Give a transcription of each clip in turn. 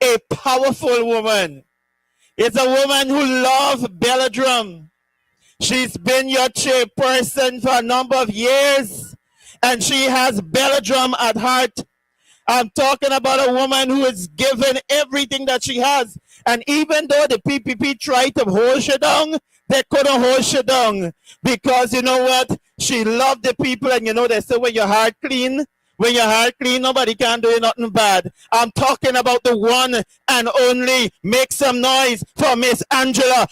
a powerful woman. It's a woman who loves Belladrum. She's been your chairperson for a number of years, and she has Belladrum at heart. I'm talking about a woman who is given everything that she has. And even though the PPP tried to hold her down, they couldn't hold her down. Because you know what? She loved the people. And you know, they say when your heart clean, nobody can do you nothing bad. I'm talking about the one and only. Make some noise for Miss Angela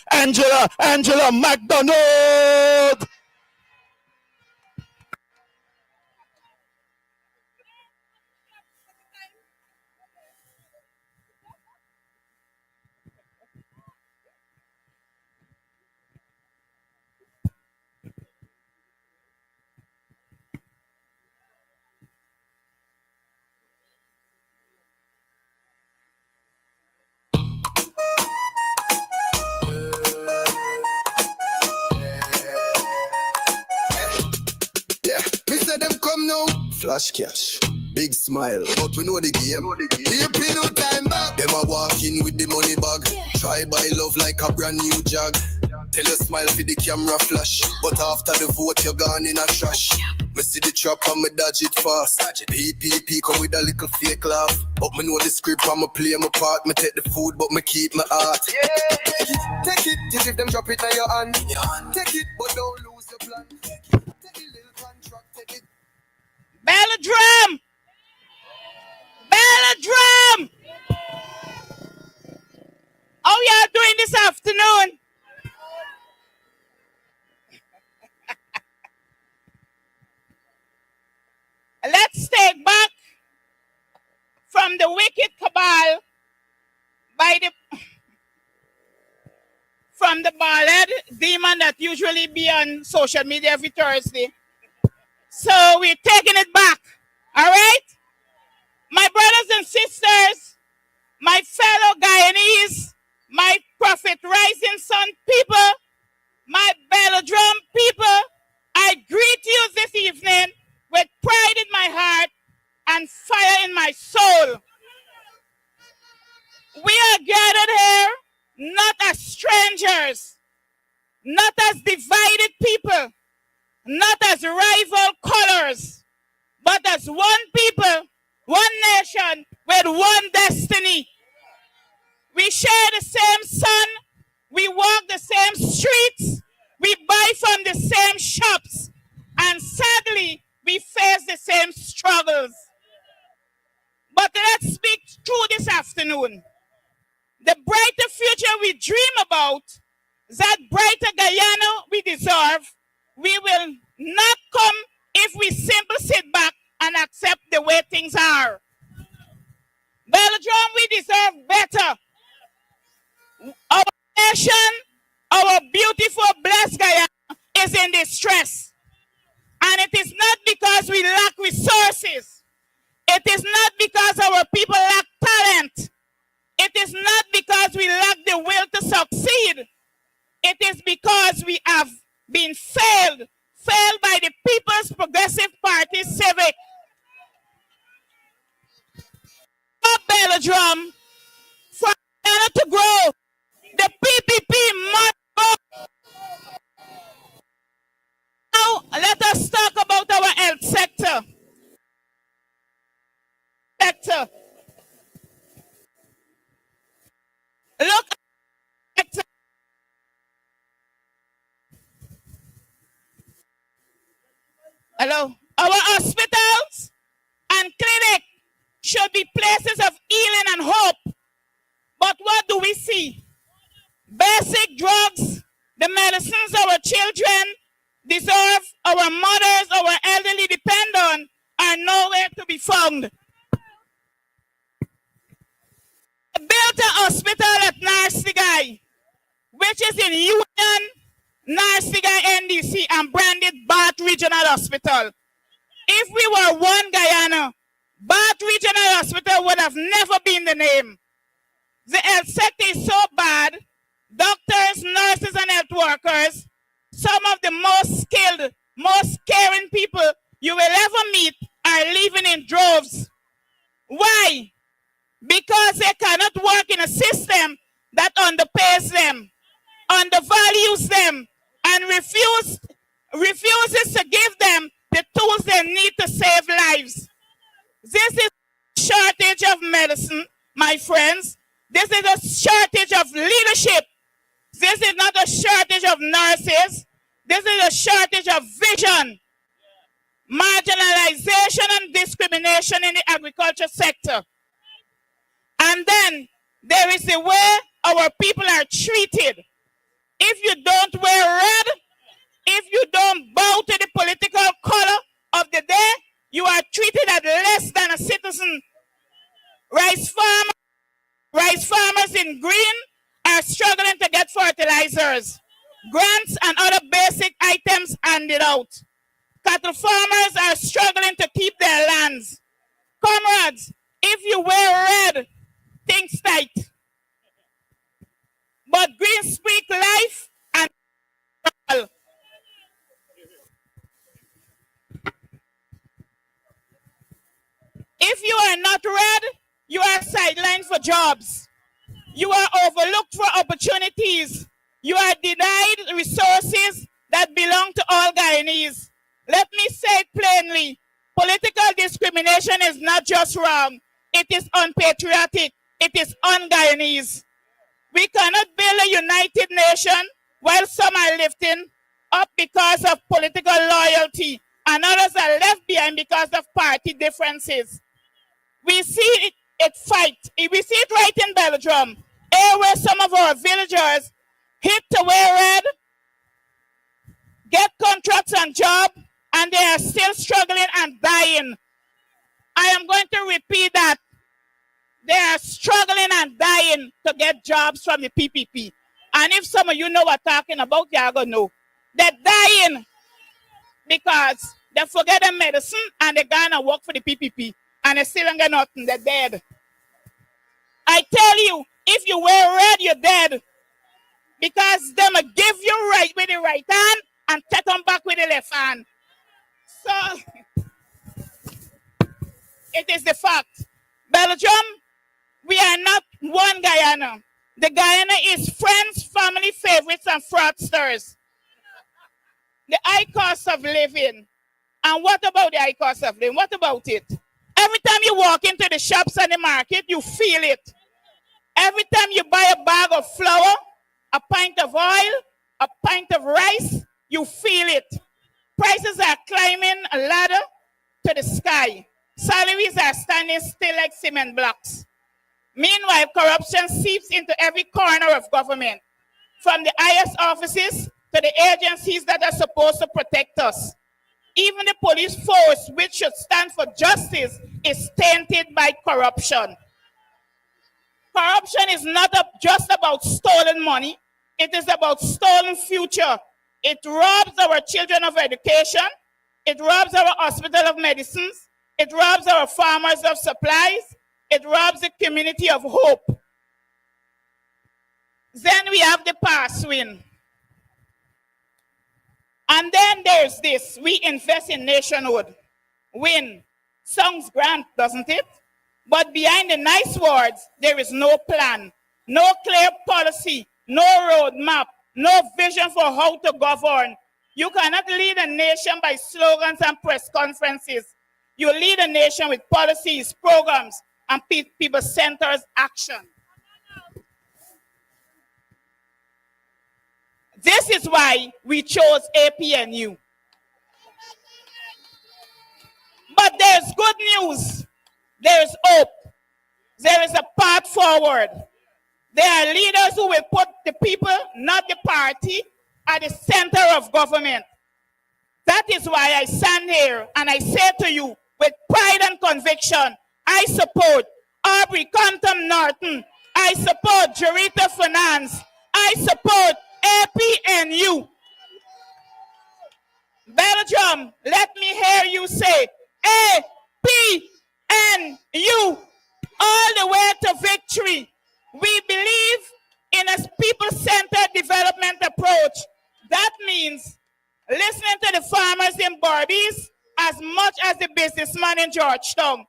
McDonald. Flash cash, big smile, but we know the game. Here pay no time back. Them a walk in with the money bag. Try buy love like a brand new jag. Tell you smile for the camera flash, but after the vote you're gone in a trash. Me see the trap and me dodge it fast. PPP come with a little fake laugh, but me know the script and me play my part. Me take the food but me keep my heart. Take it, till if them drop it on your hand. Take it, but don't lose your plan. Take the little contract, take it. Belladrum! Belladrum! How y'all doing this afternoon? Let's take back from the wicked cabal from the bald demon that usually be on social media every Thursday. So we're taking it back, all right? My brothers and sisters, my fellow Guyanese, my Prophet Rising Sun people, my Belladrum people, I greet you this evening with pride in my heart and fire in my soul. We are gathered here not as strangers, not as divided people, not as rival colors, but as one people, one nation, with one destiny. We share the same sun, we walk the same streets, we buy from the same shops, and sadly, we face the same struggles. But let's speak true this afternoon. The brighter future we dream about, that brighter Guyana we deserve, we will not come if we simply sit back and accept the way things are. Belladrum, we deserve better. Our nation, our beautiful, blessed Guyana is in distress. And it is not because we lack resources. It is not because our people lack talent. It is not because we lack the will to succeed. It is because we have been failed by the People's Progressive Party Civic. For Belladrum, for Ghana to grow, the PPP must go. Now, let us talk about our health sector. Look at hello. Our hospitals and clinics should be places of healing and hope. But what do we see? Basic drugs, the medicines our children deserve, our mothers, our elderly depend on, are nowhere to be found. Built a hospital at Narsigai, which is in Union, Narsigai, NDC, and branded Bath Regional Hospital. If we were one Guyana, Bath Regional Hospital would have never been the name. The health sector is so bad, doctors, nurses, and health workers, some of the most skilled, most caring people you will ever meet, are leaving in droves. Why? because they cannot work in a system that underpays them, undervalues them, and refuses to give them the tools they need to save lives. This is a shortage of medicine, my friends. This is a shortage of leadership. This is not a shortage of nurses. This is a shortage of vision, marginalization and discrimination in the agriculture sector. And then there is the way our people are treated. If you don't wear red, if you don't bow to the political color of the day, you are treated as less than a citizen. Rice farmers in green are struggling to get fertilizers, grants and other basic items handed out. Cattle farmers are struggling to keep their lands. Comrades, if you wear red, things tight. But green speak life and all. If you are not red, you are sidelined for jobs. You are overlooked for opportunities. You are denied resources that belong to all Guyanese. Let me say it plainly, political discrimination is not just wrong, it is unpatriotic, it is un-Guyanese. We cannot build a united nation while some are lifting up because of political loyalty and others are left behind because of party differences. We see it fight. We see it right in Belladrum, where some of our villagers hit to wear red, get contracts and job, and they are still struggling and dying. I am going to repeat that. They are struggling and dying to get jobs from the PPP. And if some of you know what I'm talking about, you're going to know. They're dying because they forget the medicine and they're going to work for the PPP. And they still don't get nothing. They're dead. I tell you, if you wear red, you're dead. Because they will give you right with the right hand and take them back with the left hand. So, it is the fact. Belgium, we are not one Guyana. The Guyana is friends, family, favorites, and fraudsters. The high cost of living. And what about the high cost of living? What about it? Every time you walk into the shops and the market, you feel it. Every time you buy a bag of flour, a pint of oil, a pint of rice, you feel it. Prices are climbing a ladder to the sky. Salaries are standing still like cement blocks. Meanwhile, corruption seeps into every corner of government, from the highest offices to the agencies that are supposed to protect us. Even the police force, which should stand for justice, is tainted by corruption. Corruption is not just about stolen money. It is about stolen future. It robs our children of education. It robs our hospital of medicines. It robs our farmers of supplies. It robs the community of hope. Then we have the past win. And then there's this. We invest in nationhood. Win. Sounds grand, doesn't it? But behind the nice words, there is no plan, no clear policy, no roadmap, no vision for how to govern. You cannot lead a nation by slogans and press conferences. You lead a nation with policies, programs, and people-centered action. This is why we chose APNU. But there's good news. There is hope. There is a path forward. There are leaders who will put the people, not the party, at the center of government. That is why I stand here and I say to you with pride and conviction, I support Aubrey Compton Norton. I support Jarita Finance. I support APNU. Belladrum, let me hear you say APNU all the way to victory. We believe in a people-centered development approach. That means listening to the farmers in Barbies as much as the businessman in Georgetown.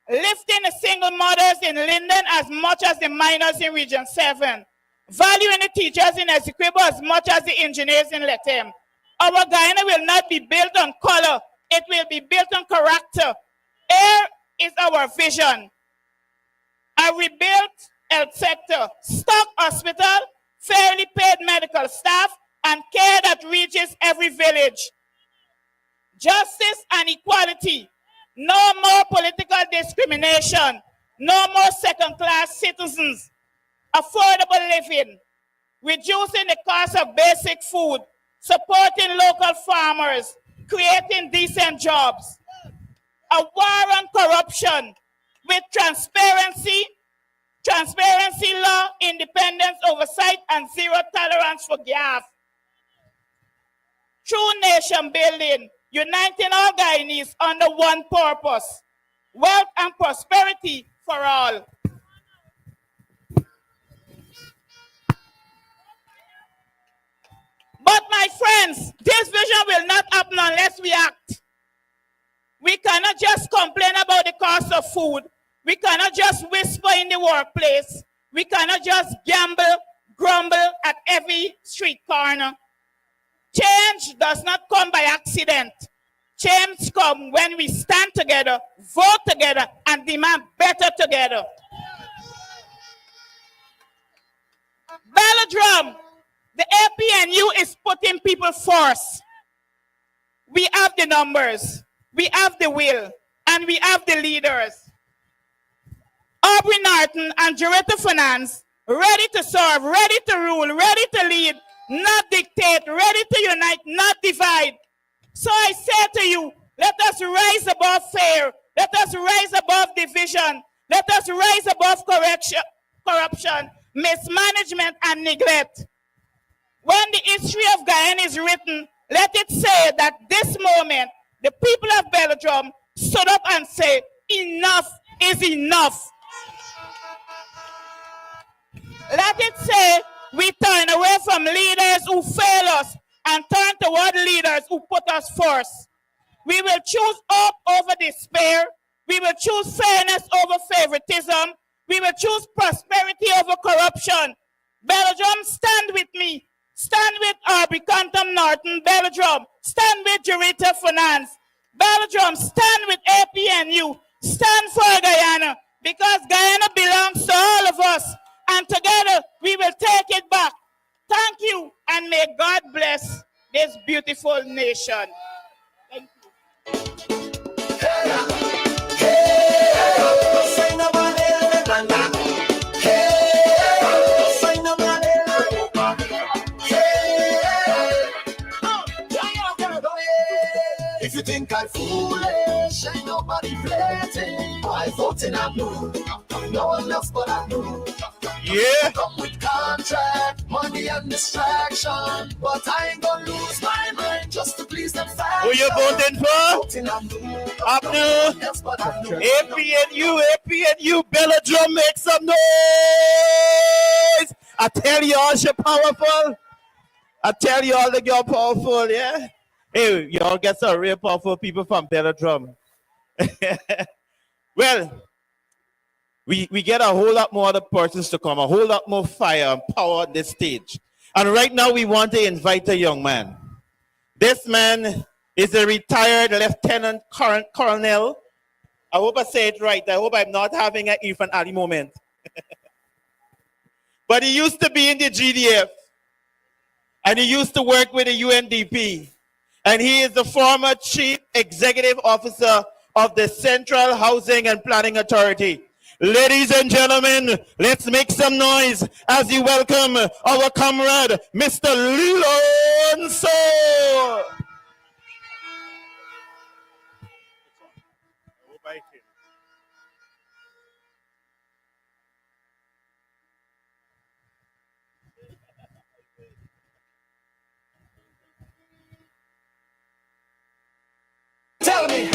lifting the single mothers in Linden as much as the minors in Region 7, valuing the teachers in Essequibo as much as the engineers in Letem. Our Guyana will not be built on color, it will be built on character. Here is our vision. A rebuilt health sector, stock hospital, fairly paid medical staff, and care that reaches every village. Justice and equality. No more political discrimination. No more second-class citizens. Affordable living. Reducing the cost of basic food. Supporting local farmers. Creating decent jobs. A war on corruption with transparency law, independence, oversight, and zero tolerance for graft. True nation building, uniting all Guyanese under one purpose, wealth and prosperity for all. But my friends, this vision will not happen unless we act. We cannot just complain about the cost of food. We cannot just whisper in the workplace. We cannot just gamble, grumble at every street corner. Change does not come by accident. Change comes when we stand together, vote together, and demand better together. Belladrum, the APNU is putting people first. We have the numbers, we have the will, and we have the leaders. Aubrey Norton and Director Finance, ready to serve, ready to rule, ready to lead, not dictate, ready to unite, not divide. So I say to you, let us rise above fear, let us rise above division, let us rise above corruption, mismanagement, and neglect. When the history of Guyana is written, let it say that this moment, the people of Belladrum stood up and say, enough is enough. Let it say, we turn away from leaders who fail us and turn toward leaders who put us first. We will choose hope over despair. We will choose fairness over favoritism. We will choose prosperity over corruption. Belladrum, stand with me. Stand with Aubrey Compton Norton, Belladrum. Stand with Jurita Finance. Belladrum, stand with APNU. Stand for Guyana, because Guyana belongs to all of us. And together we will take it back. Thank you, and may God bless this beautiful nation. Thank you. If you think I'm foolish, ain't nobody flirting. I vote in Apnu. No one else but Apnu. Yeah. Come with contract, money and distraction, but I ain't gonna lose my mind just to please them fans. Who you voting for? Voting Apnu. Apnu. APNU, Belladrum, make some noise. I tell you all, you're powerful. I tell you all that you're powerful, yeah? Hey, y'all get some real powerful people from Belladrum. Well, we get a whole lot more other persons to come, a whole lot more fire and power on this stage. And right now we want to invite a young man. This man is a retired lieutenant colonel. I hope I say it right. I hope I'm not having an Irfan Ali moment. But he used to be in the GDF. And he used to work with the UNDP. And he is the former Chief Executive Officer of the Central Housing and Planning Authority. Ladies and gentlemen, let's make some noise as we welcome our comrade, Mr. Lilonso. Tell me.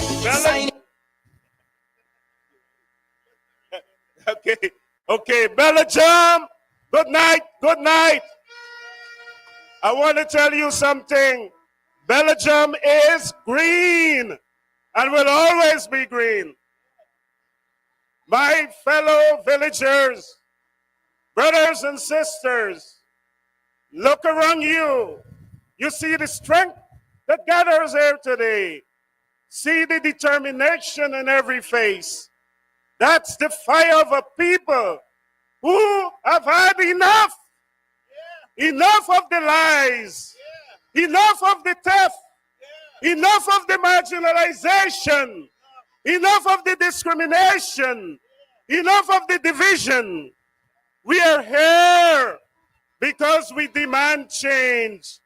Okay, Belladrum, good night. I want to tell you something. Belladrum is green and will always be green. My fellow villagers, brothers and sisters, look around you. You see the strength that gathers here today. See the determination in every face. That's the fire of a people who have had enough. Enough of the lies. Enough of the theft. Enough of the marginalization. Enough of the discrimination. Enough of the division. We are here because we demand change.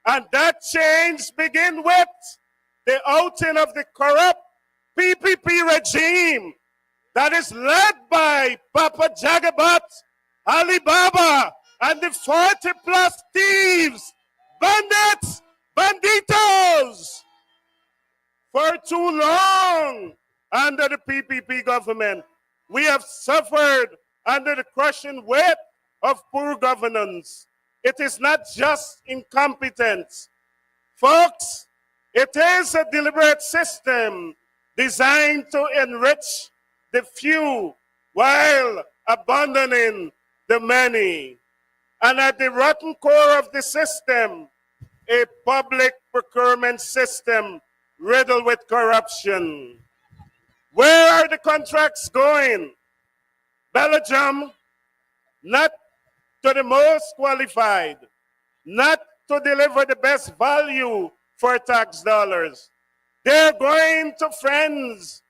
And that change begins with the outing of the corrupt PPP regime that is led by Papa Jagabat, Alibaba, and the 40-plus thieves, bandits, banditos. For too long, under the PPP government, we have suffered under the crushing weight of poor governance. It is not just incompetence. Folks, it is a deliberate system designed to enrich the few while abandoning the many. And at the rotten core of the system, a public procurement system riddled with corruption. Where are the contracts going? Belladrum, not to the most qualified, not to deliver the best value for tax dollars. They're going to friends,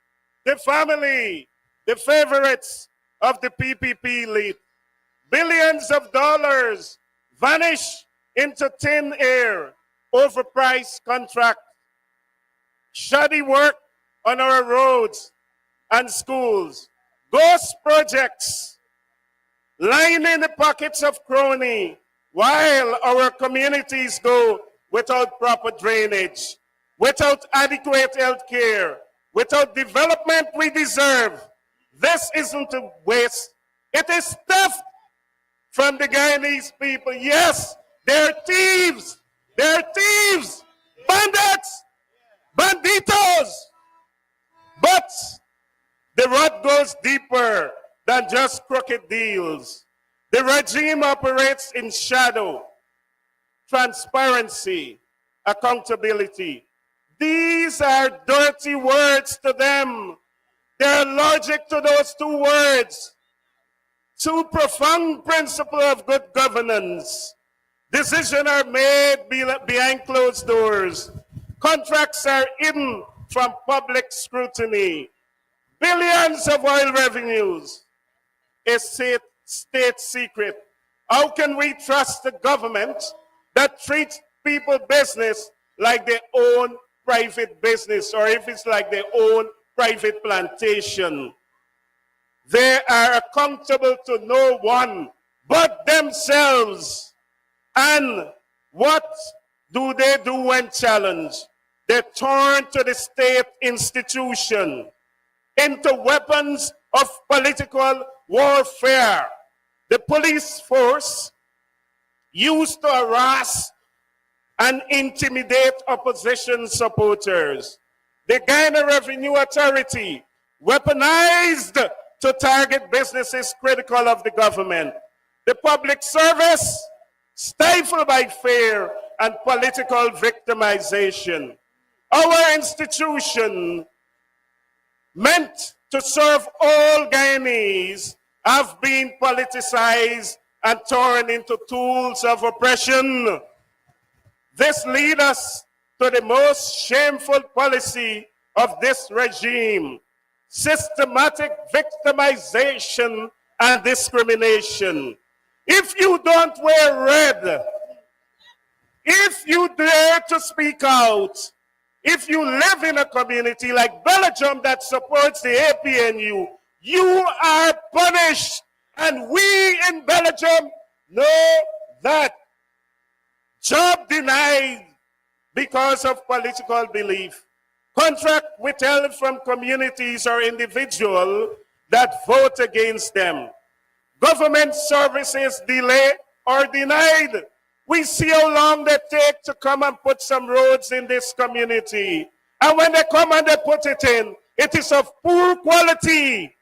the family, the favorites of the PPP elite. Billions of dollars vanish into thin air, overpriced contract, shoddy work on our roads and schools, ghost projects, lining the pockets of crony, while our communities go without proper drainage, without adequate health care, without development we deserve. This isn't a waste. It is theft from the Guyanese people. Yes, they're thieves. They're thieves, bandits, banditos. But the rot goes deeper than just crooked deals. The regime operates in shadow, transparency, accountability. These are dirty words to them. They're allergic to those two words. Two profound principles of good governance. Decisions are made behind closed doors. Contracts are hidden from public scrutiny. Billions of oil revenues is state secret. How can we trust the government that treats people business like their own private business, or if it's like their own private plantation? They are accountable to no one but themselves. And what do they do when challenged? They turn to the state institution, into weapons of political warfare. The police force used to harass and intimidate opposition supporters. The Guyana Revenue Authority, weaponized to target businesses critical of the government. The public service, stifled by fear and political victimization. Our institution, meant to serve all Guyanese, have been politicized and torn into tools of oppression. This leads us to the most shameful policy of this regime: systematic victimization and discrimination. If you don't wear red, if you dare to speak out, if you live in a community like Belladrum that supports the APNU, you are punished. And we in Belladrum know that. Job denied because of political belief. Contract withheld from communities or individuals that vote against them. Government services delayed or denied. We see how long they take to come and put some roads in this community. And when they come and they put it in, it is of poor quality.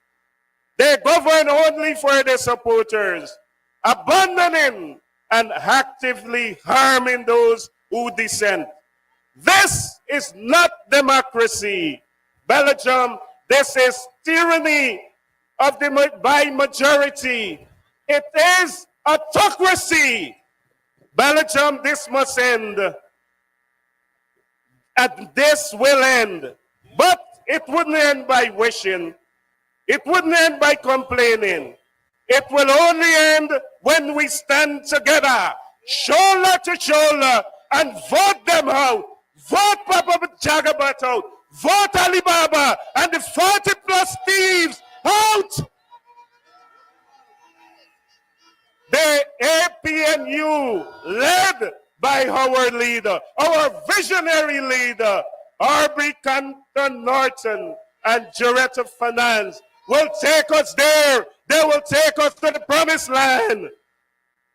They govern only for their supporters, abandoning and actively harming those who dissent. This is not democracy. Belladrum, this is tyranny of the by majority. It is autocracy. Belladrum, this must end. And this will end. But it wouldn't end by wishing. It wouldn't end by complaining. It will only end when we stand together, shoulder to shoulder, and vote them out. Vote Papa Jagabat out. Vote Alibaba and the 40 plus thieves out. The APNU, led by our leader, our visionary leader, Aubrey Canton Norton and Jaretta Finance, will take us there. They will take us to the promised land.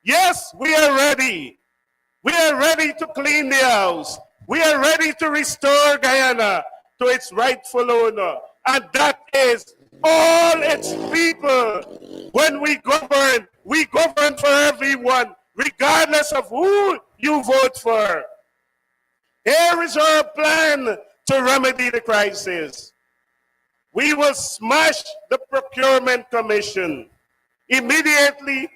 Yes, we are ready. We are ready to clean the house. We are ready to restore Guyana to its rightful owner. And that is all its people. When we govern for everyone, regardless of who you vote for. Here is our plan to remedy the crisis. We will smash the Procurement Commission. Immediately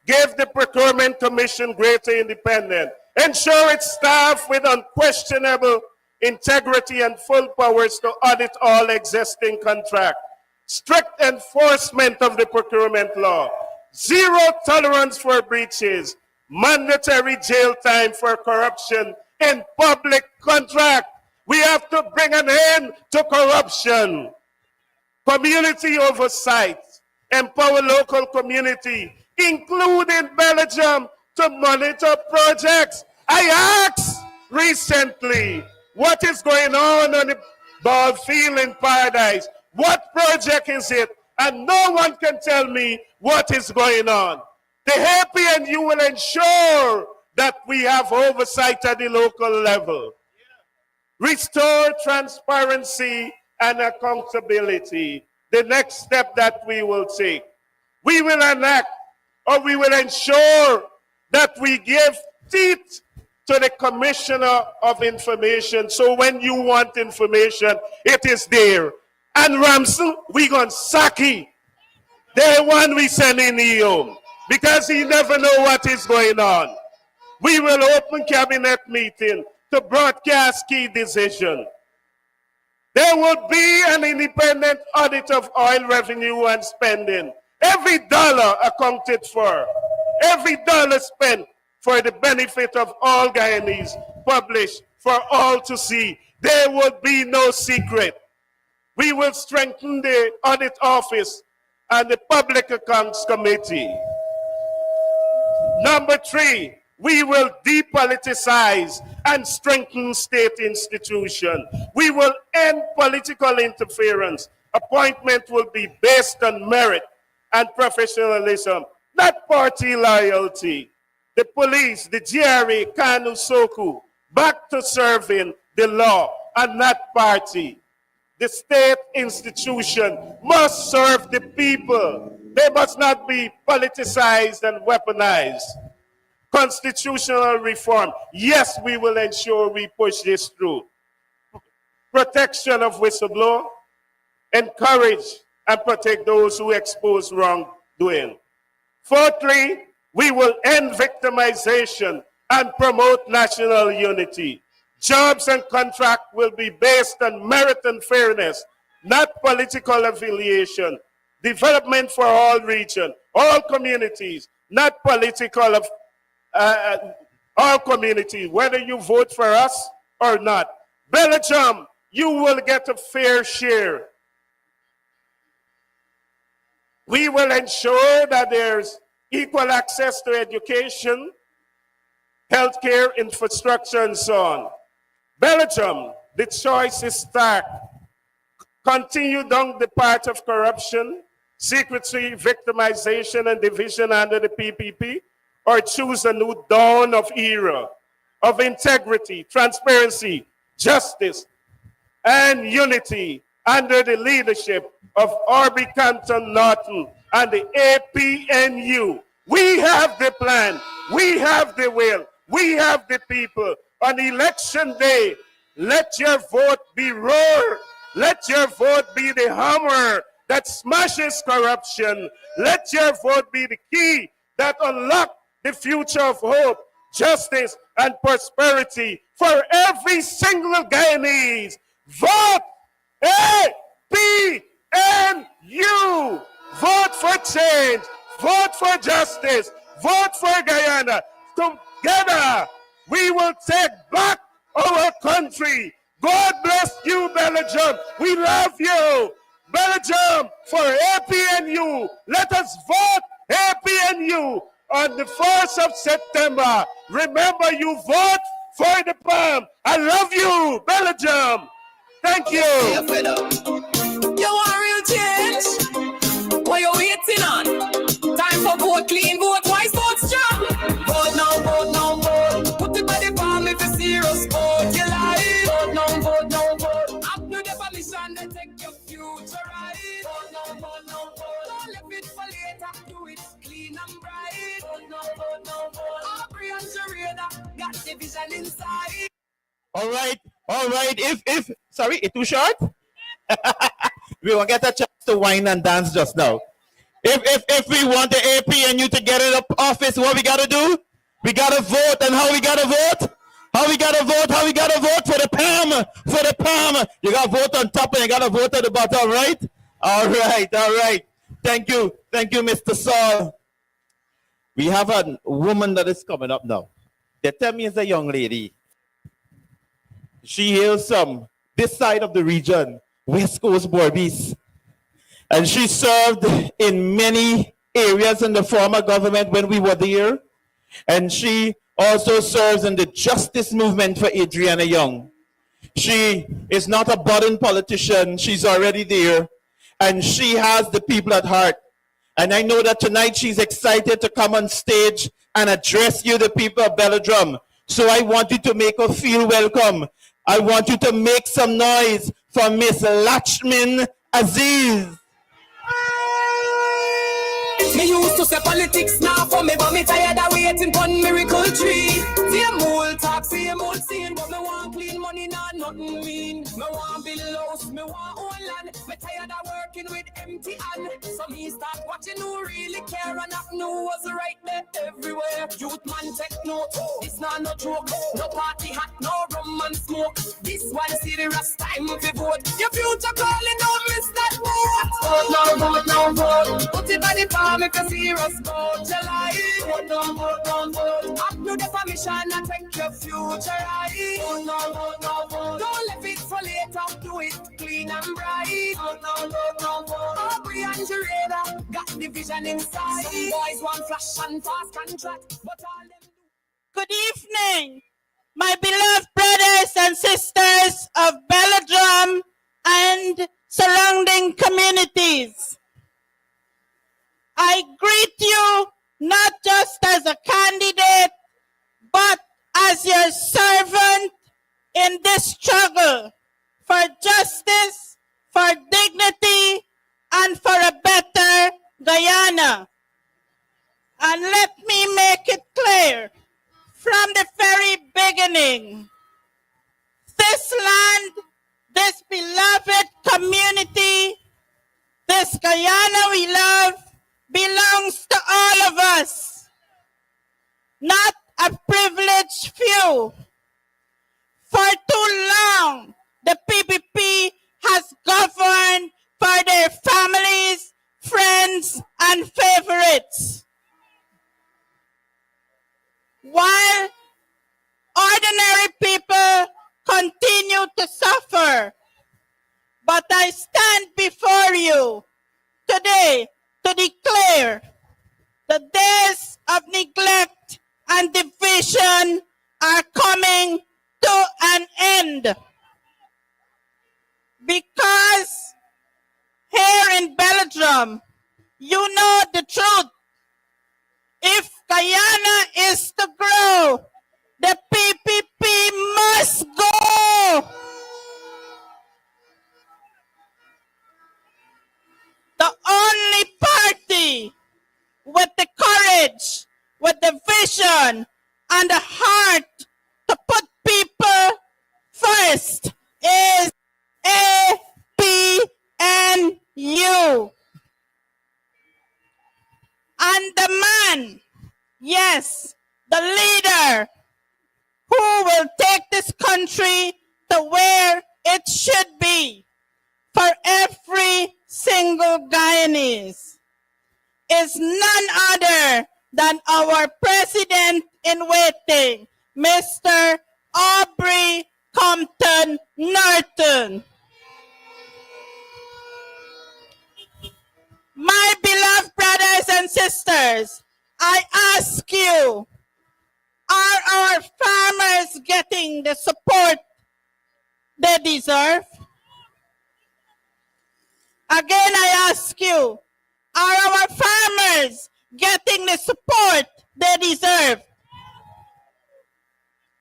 give the Procurement Commission greater independence. Ensure its staff with unquestionable integrity and full powers to audit all existing contracts. Strict enforcement of the procurement law. Zero tolerance for breaches. Mandatory jail time for corruption in public contract. We have to bring an end to corruption. Community oversight. Empower local community, including Belladrum, to monitor projects. I asked recently, what is going on the ball field in Paradise? What project is it? And no one can tell me what is going on. The APNU will ensure that we have oversight at the local level. Restore transparency and accountability. The next step that we will take. We will enact, or we will ensure that we give teeth to the Commissioner of Information. So when you want information, it is there. And Ramsey, we gonna sack him. The one we send in home, because he never know what is going on. We will open cabinet meeting to broadcast key decision. There will be an independent audit of oil revenue and spending. Every dollar accounted for, every dollar spent for the benefit of all Guyanese, published for all to see. There will be no secret. We will strengthen the audit office and the Public Accounts Committee. Number 3, we will depoliticize and strengthen state institutions. We will end political interference. Appointment will be based on merit and professionalism, not party loyalty. The police, the GRA, Kanu Soku, back to serving the law and not party. The state institution must serve the people. They must not be politicized and weaponized. Constitutional reform. Yes, we will ensure we push this through. Protection of whistleblower. Encourage and protect those who expose wrongdoing. Fourthly, we will end victimization and promote national unity. Jobs and contract will be based on merit and fairness, not political affiliation. Development for all regions, all communities, not political of all communities, whether you vote for us or not. Belladrum, you will get a fair share. We will ensure that there's equal access to education, healthcare, infrastructure, and so on. Belladrum, the choice is stark. Continue down the path of corruption, secrecy, victimization, and division under the PPP, or choose a new dawn of era of integrity, transparency, justice, and unity under the leadership of Orby Canton Norton and the APNU. We have the plan, we have the will, we have the people. On election day, let your vote be roar. Let your vote be the hammer that smashes corruption. Let your vote be the key that unlocks the future of hope, justice, and prosperity for every single Guyanese. Vote APNU. Vote for change. Vote for justice. Vote for Guyana. Together, we will take back our country. God bless you, Belladrum. We love you. Belladrum for APNU. Let us vote APNU on the 1st of September. Remember, you vote for the palm. I love you, Belladrum. Thank you. You want real change? What you waiting on? Time for vote clean, vote wise, vote strong. Vote now, vote now, vote. Put it by the palm if you serious, vote your life. Vote now, vote now, vote. Apnu the permission to take your future right. Vote now, vote now, vote. Don't leave it for later, do it clean and bright. Vote now, vote now, vote. Aubrey and Sharada got division inside. All right. If sorry, it's too short. We will get a chance to whine and dance just now. If we want the APNU to get in the office, what we gotta do? We gotta vote, and how we gotta vote? How we gotta vote for the palm, You gotta vote on top and you gotta vote at the bottom, right? All right. Thank you, Mr. Saul. We have a woman that is coming up now. They tell me it's a young lady. She hails from this side of the region, West Coast Borbies. And she served in many areas in the former government when we were there. And she also serves in the justice movement for Adriana Young. She is not a budding politician. She's already there. And she has the people at heart. And I know that tonight she's excited to come on stage and address you, the people of Belladrum. So I want you to make her feel welcome. I want you to make some noise for Miss Latchman Aziz. Me used to say politics now for me, but me tired of waiting for miracle tree. Same old talk, same old scene, but me want clean money, not nothing mean. Me want build house, me want own land. Me tired of working with empty hand. So me start watching who really care, and Apnu was right there everywhere. Youth man take note, it's not no joke. No party hat, no rum and smoke. This one serious time to vote. Your future calling, don't miss that vote. Vote now, vote now, vote. Put it by the palm if you serious about your life. Vote now, vote now, vote. Apnu the permission and take your future right. Vote now, vote now, vote. Don't leave it for later, do it clean and bright. Vote now, vote now, vote. Aubrey and Sharada got division inside. Some boys want flash and fast contract, but all them do. Good evening, my beloved brothers and sisters of Belladrum and surrounding communities. I greet you not just as a candidate, but as your servant in this struggle for justice, for dignity, and for a better Guyana. And let me make it clear from the very beginning, this land, this beloved community, this Guyana we love, belongs to all of us, not a privileged few. For too long, the PPP has governed for their families, friends, and favorites. While ordinary people continue to suffer. But I stand before you today to declare the days of neglect and division are coming to an end. Because here in Belladrum, you know the truth. If Guyana is to grow, the PPP must go. and the heart to put people first is APNU. And the man, yes, the leader who will take this country to where it should be for every single Guyanese is none other than our president in waiting, Mr. Aubrey Compton Norton. My beloved brothers and sisters, I ask you, are our farmers getting the support they deserve? Again, I ask you, are our farmers getting the support they deserve?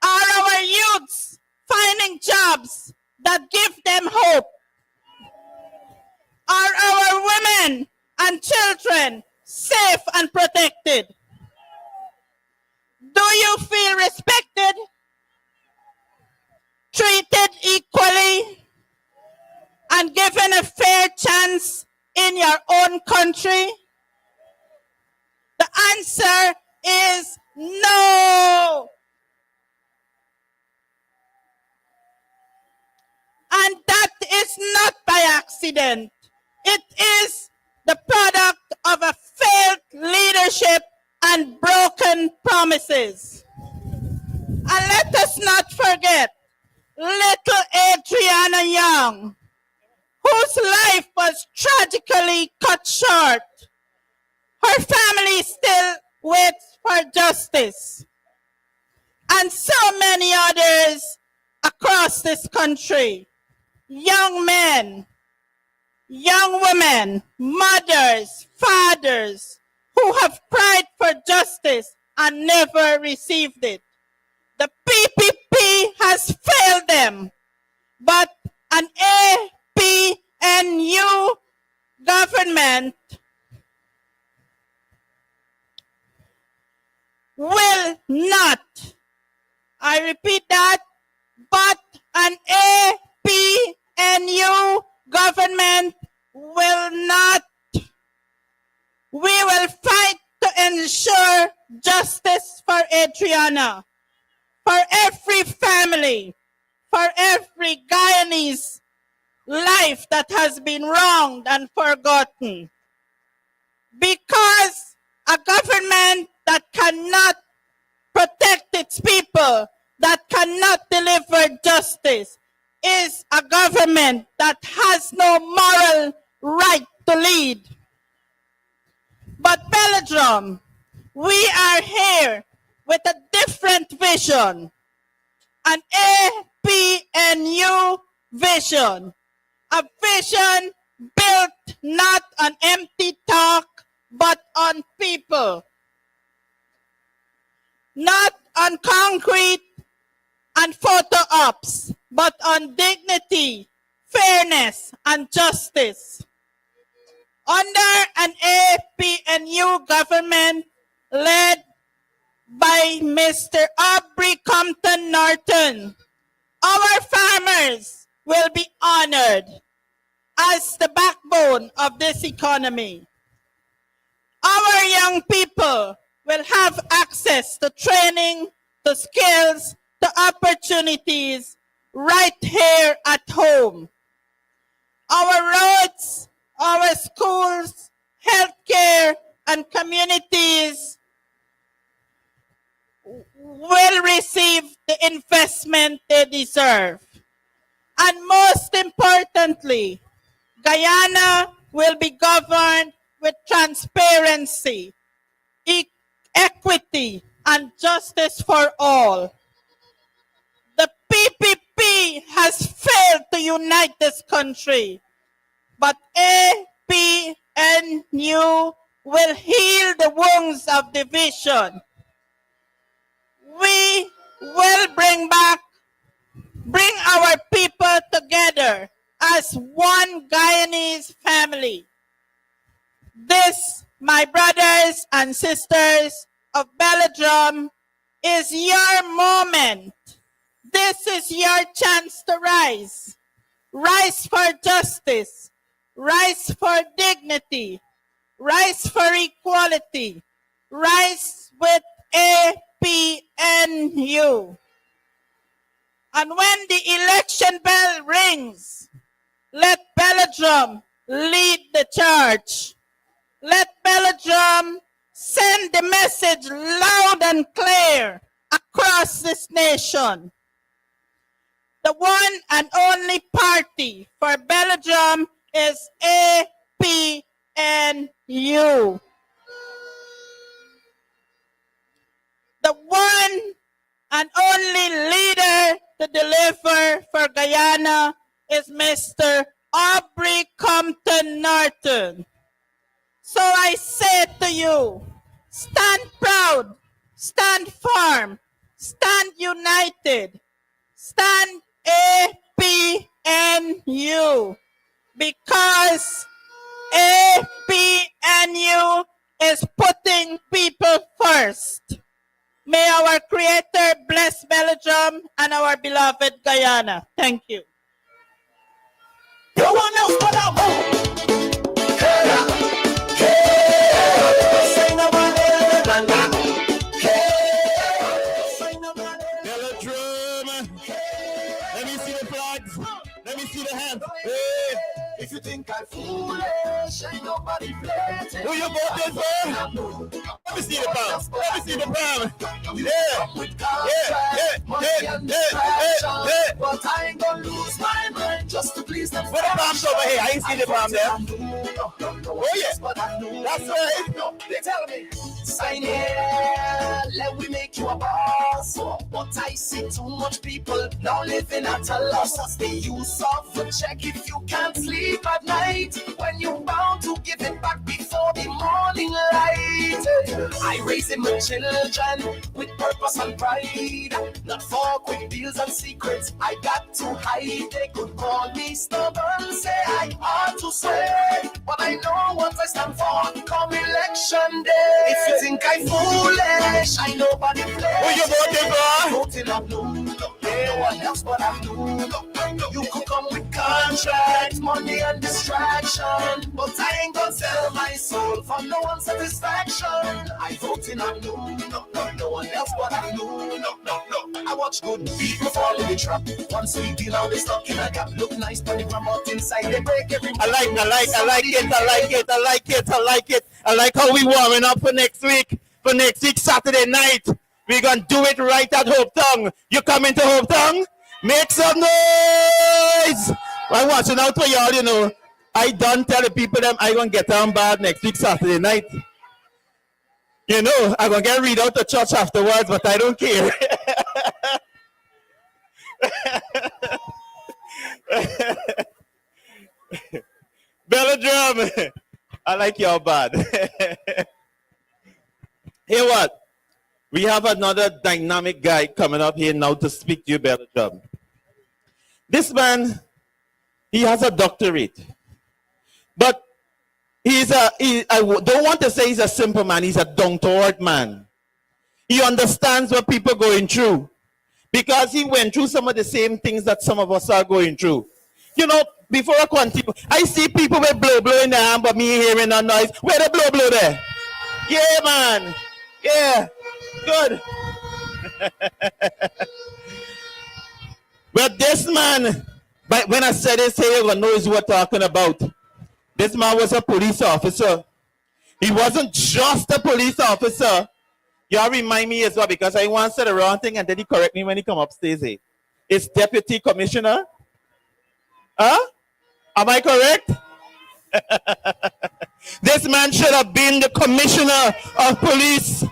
Are our youths finding jobs that give them hope? Are our women and children safe and protected? Do you feel respected, treated equally, and given a fair chance in your own country? The answer is no. And that is not by accident. It is the product of a failed leadership and broken promises. And let us not forget little Adriana Young, whose life was tragically cut short. Her family still waits for justice. And so many others across this country. Young men, young women, mothers, fathers, who have cried for justice and never received it. The PPP has failed them, but an APNU government will not, I repeat that, but an APNU government will not. We will fight to ensure justice for Adriana, for every family, for every Guyanese life that has been wronged and forgotten. Because a government that cannot protect its people, that cannot deliver justice, is a government that has no moral right to lead. But Belladrum, we are here with a different vision, an APNU vision, a vision built not on empty talk, but on people, not on concrete and photo ops, but on dignity, fairness, and justice. Under an APNU government led by Mr. Aubrey Compton Norton, our farmers will be honored as the backbone of this economy. Our young people will have access to training, to skills, to opportunities right here at home. Our roads, our schools, healthcare, and communities will receive the investment they deserve. And most importantly, Guyana will be governed with transparency, equity, and justice for all. The PPP has failed to unite this country, but APNU will heal the wounds of division. We will bring our people together as one Guyanese family. This, my brothers and sisters of Belladrum, is your moment. This is your chance to rise. Rise for justice. Rise for dignity. Rise for equality. Rise with APNU. And when the election bell rings, let Belladrum lead the charge. Let Belladrum send the message loud and clear across this nation. The one and only party for Belladrum is APNU. The one and only leader to deliver for Guyana is Mr. Aubrey Compton Norton. So I say to you, stand proud, stand firm, stand united, stand APNU, because APNU is putting people first. May our Creator bless Belladrum and our beloved Guyana. Thank you. No one else but I want. Belladrum. Let me see the flags. Let me see the hands. Hey. If you think I'm foolish, ain't nobody playing. Who you voting for? Let me see the palm. Let me see the palm. Yeah. But I ain't gonna lose my mind just to please them. Where the palms over here? I ain't see the palm there. Oh yeah. That's right. They tell me, sign here, let we make you a boss. But I see too much people now living at a loss. What's the use of a check if you can't sleep at night? When you're bound to give it back before the morning light. I raising my children with purpose and pride. Not for quick deals and secrets I got to hide. They could call me stubborn, say I ought to swear, but I know what I stand for come election day. If you think I'm foolish, I nobody play. Who you voting for? Voting Apnu. No one else but Apnu. You could come with contracts, money and distraction, but I ain't gonna sell my soul for no one's satisfaction. I vote in Apnu. No one else but Apnu. I watch good people fall in the trap. Once we deal out, they stuck in a gap. Look nice, but the remote inside they break every. I like it. I like how we warming up for next week. For next week, Saturday night. We're gonna do it right at Hope Town. You coming to Hope Town? Make some noise! I'm watching out for y'all, you know. I done tell the people them I gonna get on bad next week, Saturday night. You know, I'm gonna get read out to church afterwards, but I don't care. Belladrum, I like y'all bad. Hear what? We have another dynamic guy coming up here now to speak to you, Belladrum. This man, he has a doctorate. But I don't want to say he's a simple man, he's a down-to-earth man. He understands what people are going through. Because he went through some of the same things that some of us are going through. You know, before I continue, I see people with blow in their hand, but me hearing a noise. Where the blow there? Yeah, man. Yeah. Good. But this man, but when I said this here, everyone knows what we're talking about. This man was a police officer. He wasn't just a police officer. Y'all remind me as well, because I once said the wrong thing and then he correct me when he come upstairs here. It's deputy commissioner. Huh? Am I correct? This man should have been the commissioner of police.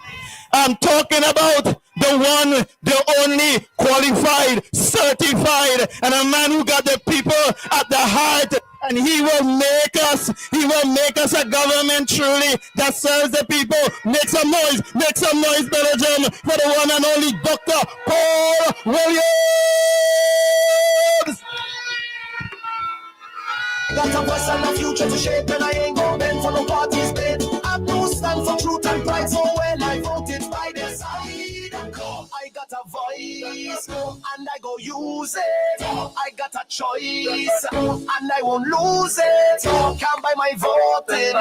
I'm talking about the one, the only qualified, certified, and a man who got the people at the heart. And he will make us a government truly that serves the people. Make some noise, Belladrum, for the one and only Dr. Paul Williams. Got a voice and a future to shape, and I ain't gonna bend for no party's bed. Apnu stand for truth and pride, so when I voted by their side, come. and I go use it. I got a choice, and I won't lose it. Can't buy my voting,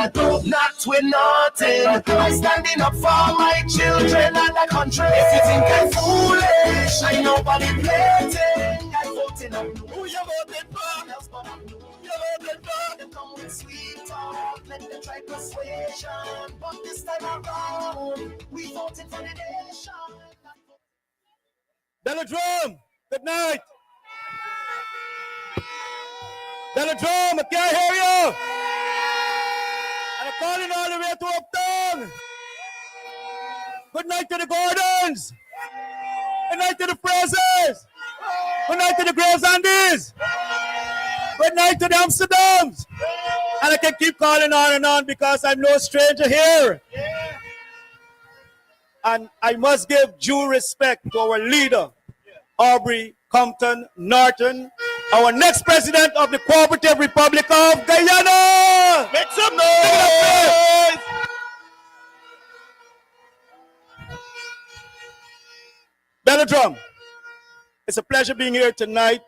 not with nothing. I'm standing up for my children and the country. If you think I'm foolish, I nobody playing. I'm voting up. Who you voting for? Else but I'm you voting for? They come with sweet talk, let them try persuasion. But this time around, we voted for the nation. Belladrum, good night. Belladrum, I can't hear you. And I'm calling all the way to Uptown. Good night to the Gordons. Good night to the Frasers. Good night to the Graves Andes. Good night to the Amsterdams. And I can keep calling on and on because I'm no stranger here. And I must give due respect to our leader, Aubrey Compton Norton, our next president of the Cooperative Republic of Guyana. Make some noise! Belladrum, it's a pleasure being here tonight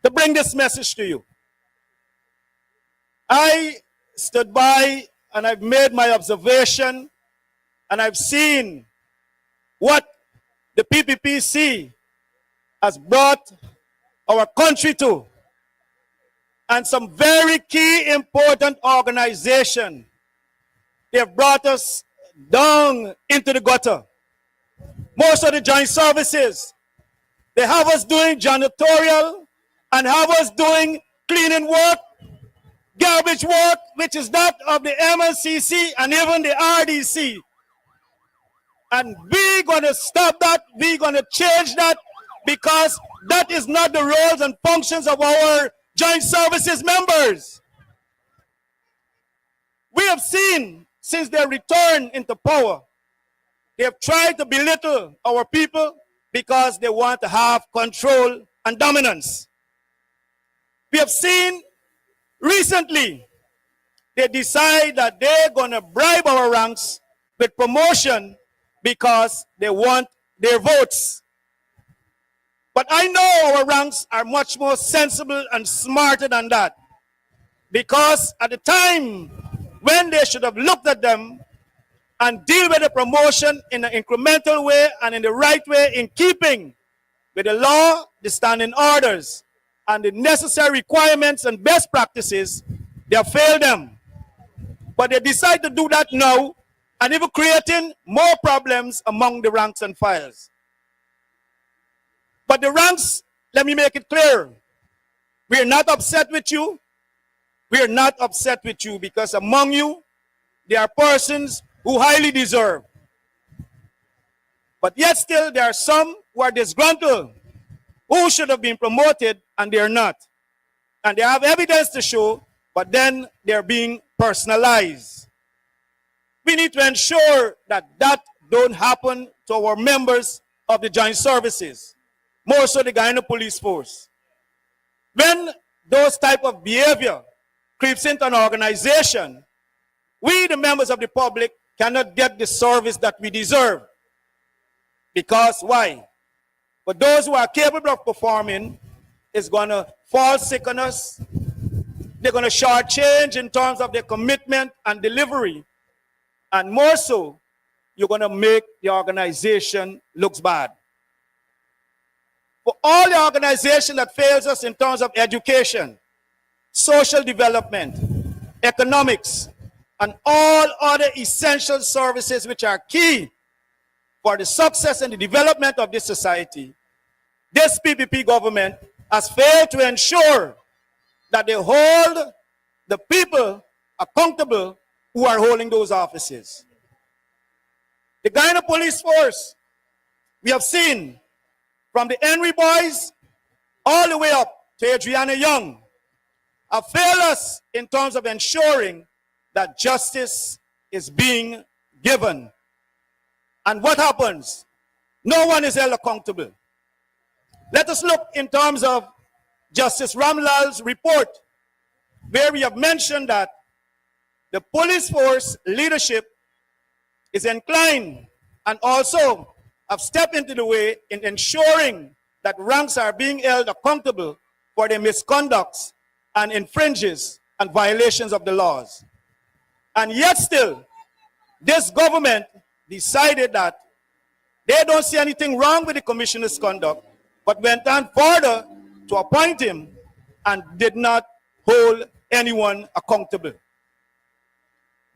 to bring this message to you. I stood by and I've made my observation and I've seen what the PPPC has brought our country to. And some very key important organizations, they have brought us down into the gutter. Most of the joint services, they have us doing janitorial and have us doing cleaning work, garbage work, which is that of the MLCC and even the RDC. And we're going to stop that. We're going to change that because that is not the roles and functions of our joint services members. We have seen since their return into power, they have tried to belittle our people because they want to have control and dominance. We have seen recently they decide that they're going to bribe our ranks with promotion because they want their votes. But I know our ranks are much more sensible and smarter than that. Because at the time when they should have looked at them and deal with the promotion in an incremental way and in the right way in keeping with the law, the standing orders, and the necessary requirements and best practices, they have failed them. But they decide to do that now and even creating more problems among the ranks and files. But the ranks, let me make it clear, we are not upset with you. We are not upset with you because among you, there are persons who highly deserve. But yet still, there are some who are disgruntled, who should have been promoted and they are not. And they have evidence to show, but then they're being personalized. We need to ensure that that don't happen to our members of the joint services, more so the Guyana Police Force. When those type of behavior creeps into an organization, we, the members of the public, cannot get the service that we deserve. Because why? But those who are capable of performing is going to fall sick on us. They're going to shortchange in terms of their commitment and delivery. And more so, you're going to make the organization look bad. For all the organization that fails us in terms of education, social development, economics, and all other essential services which are key for the success and the development of this society, this PPP government has failed to ensure that they hold the people accountable who are holding those offices. The Guyana Police Force, we have seen from the Henry boys all the way up to Adriana Young, have failed us in terms of ensuring that justice is being given. And what happens? No one is held accountable. Let us look in terms of Justice Ramlal's report, where we have mentioned that the police force leadership is inclined and also have stepped into the way in ensuring that ranks are being held accountable for their misconducts and infringes and violations of the laws. And yet still, this government decided that they don't see anything wrong with the commissioner's conduct, but went on further to appoint him and did not hold anyone accountable.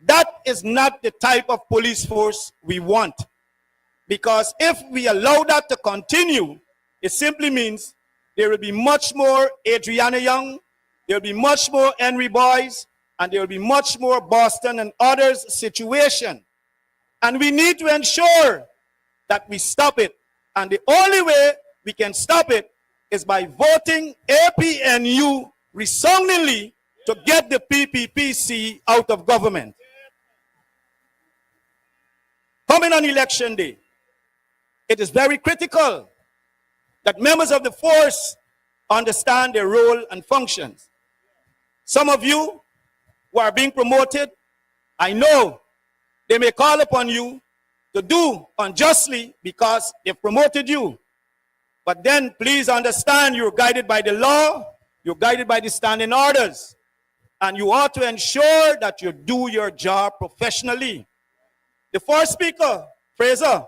That is not the type of police force we want. Because if we allow that to continue, it simply means there will be much more Adriana Young, there will be much more Henry Boys, and there will be much more Boston and others situation. And we need to ensure that we stop it. And the only way we can stop it is by voting APNU resoundingly to get the PPPC out of government. Coming on election day, it is very critical that members of the force understand their role and functions. Some of you who are being promoted, I know they may call upon you to do unjustly because they've promoted you. But then please understand you're guided by the law, you're guided by the standing orders, and you ought to ensure that you do your job professionally. The first speaker, Fraser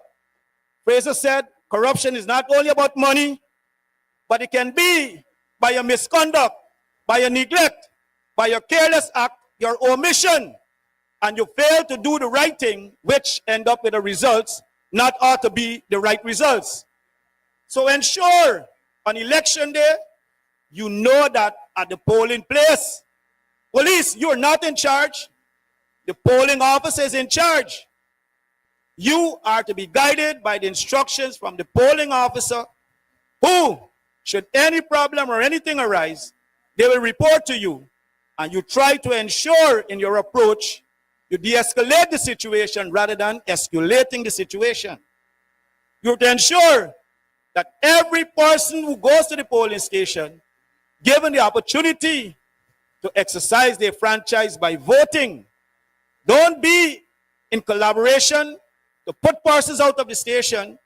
said corruption is not only about money, but it can be by your misconduct, by your neglect, by your careless act, your omission, and you fail to do the right thing, which end up with the results not ought to be the right results. So ensure on election day, you know that at the polling place, police, you're not in charge. The polling officer is in charge. You are to be guided by the instructions from the polling officer who, should any problem or anything arise, they will report to you. And you try to ensure in your approach, you de-escalate the situation rather than escalating the situation. You have to ensure that every person who goes to the polling station, given the opportunity to exercise their franchise by voting, don't be in collaboration to put persons out of the station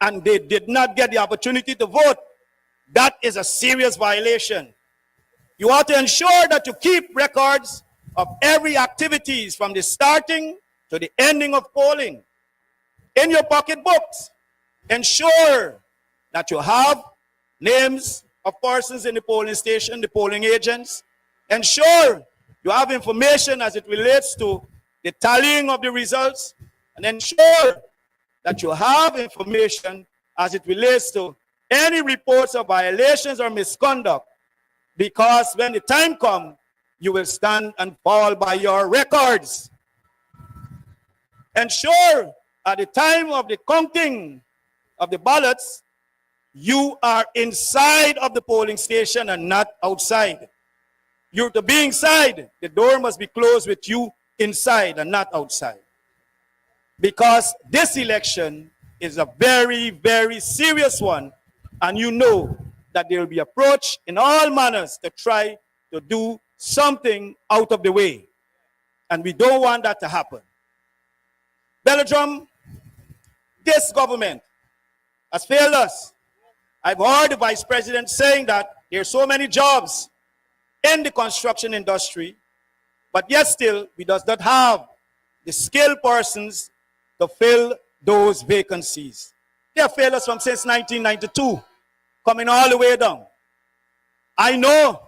and they did not get the opportunity to vote. That is a serious violation. You ought to ensure that you keep records of every activities from the starting to the ending of polling. In your pocketbooks, ensure that you have names of persons in the polling station, the polling agents. Ensure you have information as it relates to the tallying of the results, and ensure that you have information as it relates to any reports of violations or misconduct, because when the time comes, you will stand and fall by your records. Ensure at the time of the counting of the ballots, you are inside of the polling station and not outside. You're to be inside. The door must be closed with you inside and not outside. Because this election is a very, very serious one, and you know that there will be approach in all manners to try to do something out of the way. And we don't want that to happen. Belladrum, this government has failed us. I've heard the vice president saying that there are so many jobs in the construction industry, but yet still we does not have the skilled persons to fill those vacancies. They have failed us from since 1992, coming all the way down. I know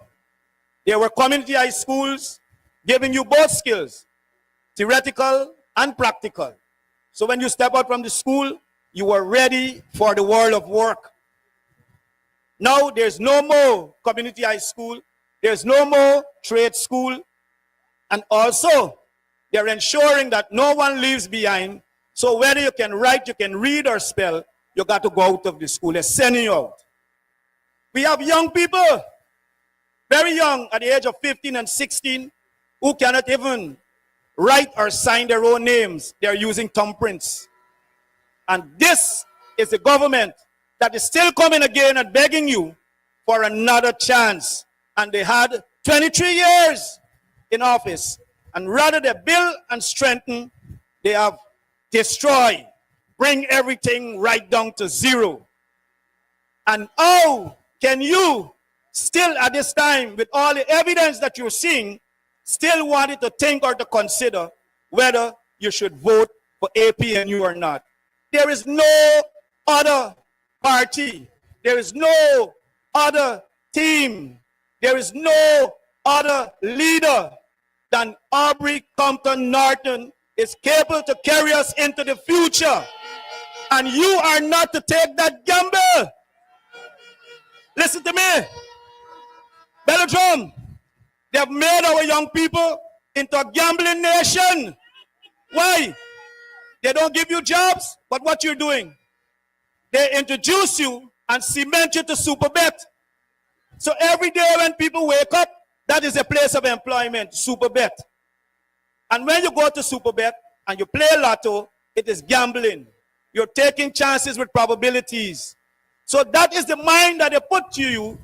there were community high schools giving you both skills, theoretical and practical. So when you step out from the school, you are ready for the world of work. Now there's no more community high school, there's no more trade school, and also they're ensuring that no one leaves behind. So whether you can write, you can read or spell, you got to go out of the school. They're sending you out. We have young people, very young, at the age of 15 and 16, who cannot even write or sign their own names. They're using thumbprints. And this is the government that is still coming again and begging you for another chance. And they had 23 years in office. And rather than build and strengthen, they have destroyed. bring everything right down to zero. And how can you still at this time, with all the evidence that you're seeing, still wanted to think or to consider whether you should vote for APNU or not? There is no other party. There is no other team. There is no other leader than Aubrey Compton Norton is capable to carry us into the future. And you are not to take that gamble. Listen to me. Belladrum, they have made our young people into a gambling nation. Why? They don't give you jobs, but what you're doing? They introduce you and cement you to super bet. So every day when people wake up, that is a place of employment, super bet. And when you go to super bet and you play lotto, it is gambling. You're taking chances with probabilities. So that is the mind that they put to you,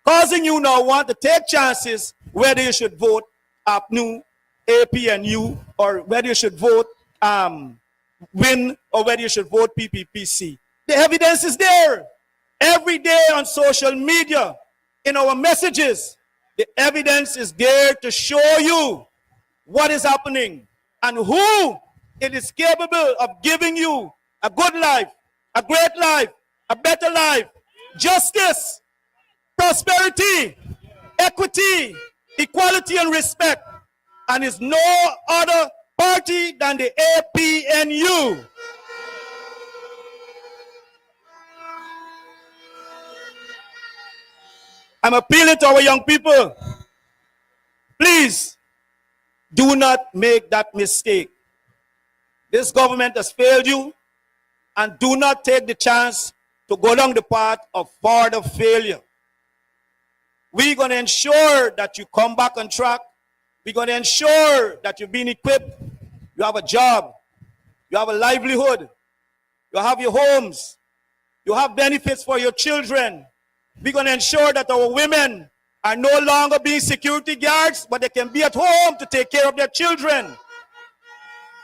causing you now want to take chances whether you should vote Apnu, APNU, or whether you should vote WIN, or whether you should vote PPPC. The evidence is there. Every day on social media, in our messages, the evidence is there to show you what is happening and who it is capable of giving you a good life, a great life, a better life, justice, prosperity, equity, equality, and respect. And is no other party than the APNU. I'm appealing to our young people. Please do not make that mistake. This government has failed you, and do not take the chance to go down the path of further failure. We're going to ensure that you come back on track. We're going to ensure that you've been equipped. You have a job. You have a livelihood. You have your homes. You have benefits for your children. We're going to ensure that our women are no longer being security guards, but they can be at home to take care of their children.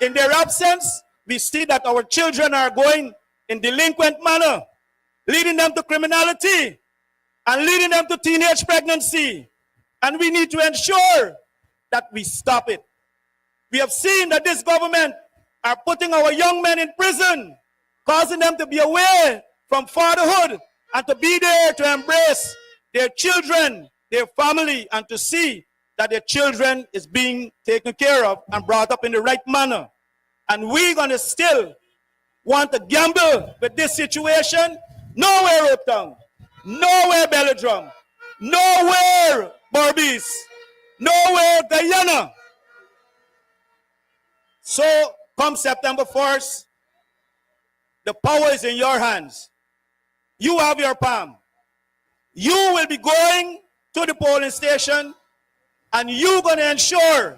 In their absence, we see that our children are going in delinquent manner, leading them to criminality and leading them to teenage pregnancy. And we need to ensure that we stop it. We have seen that this government are putting our young men in prison, causing them to be away from fatherhood and to be there to embrace their children, their family, and to see that their children is being taken care of and brought up in the right manner. And we're going to still want to gamble with this situation. Nowhere Uptown, nowhere Belladrum, nowhere Barbies, nowhere Guyana. So come September 1st, the power is in your hands. You have your palm. You will be going to the polling station, and you're going to ensure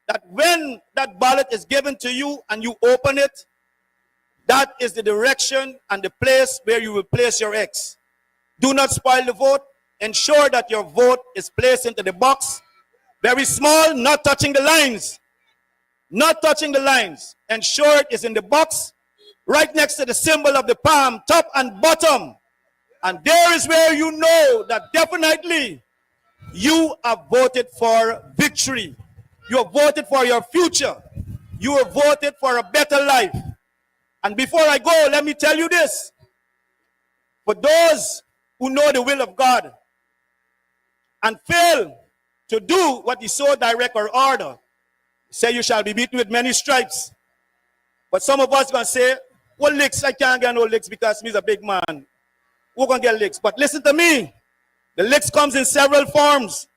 that when that ballot is given to you and you open it, that is the direction and the place where you will place your X. Do not spoil the vote. Ensure that your vote is placed into the box. Very small, not touching the lines. Not touching the lines. Ensure it is in the box, right next to the symbol of the palm, top and bottom. And there is where you know that definitely you have voted for victory. You have voted for your future. You have voted for a better life. And before I go, let me tell you this. For those who know the will of God and fail to do what is so direct or order, say you shall be beaten with many stripes. But some of us going to say, well, licks, I can't get no licks because he's a big man. We're going to get licks. But listen to me. The licks comes in several forms.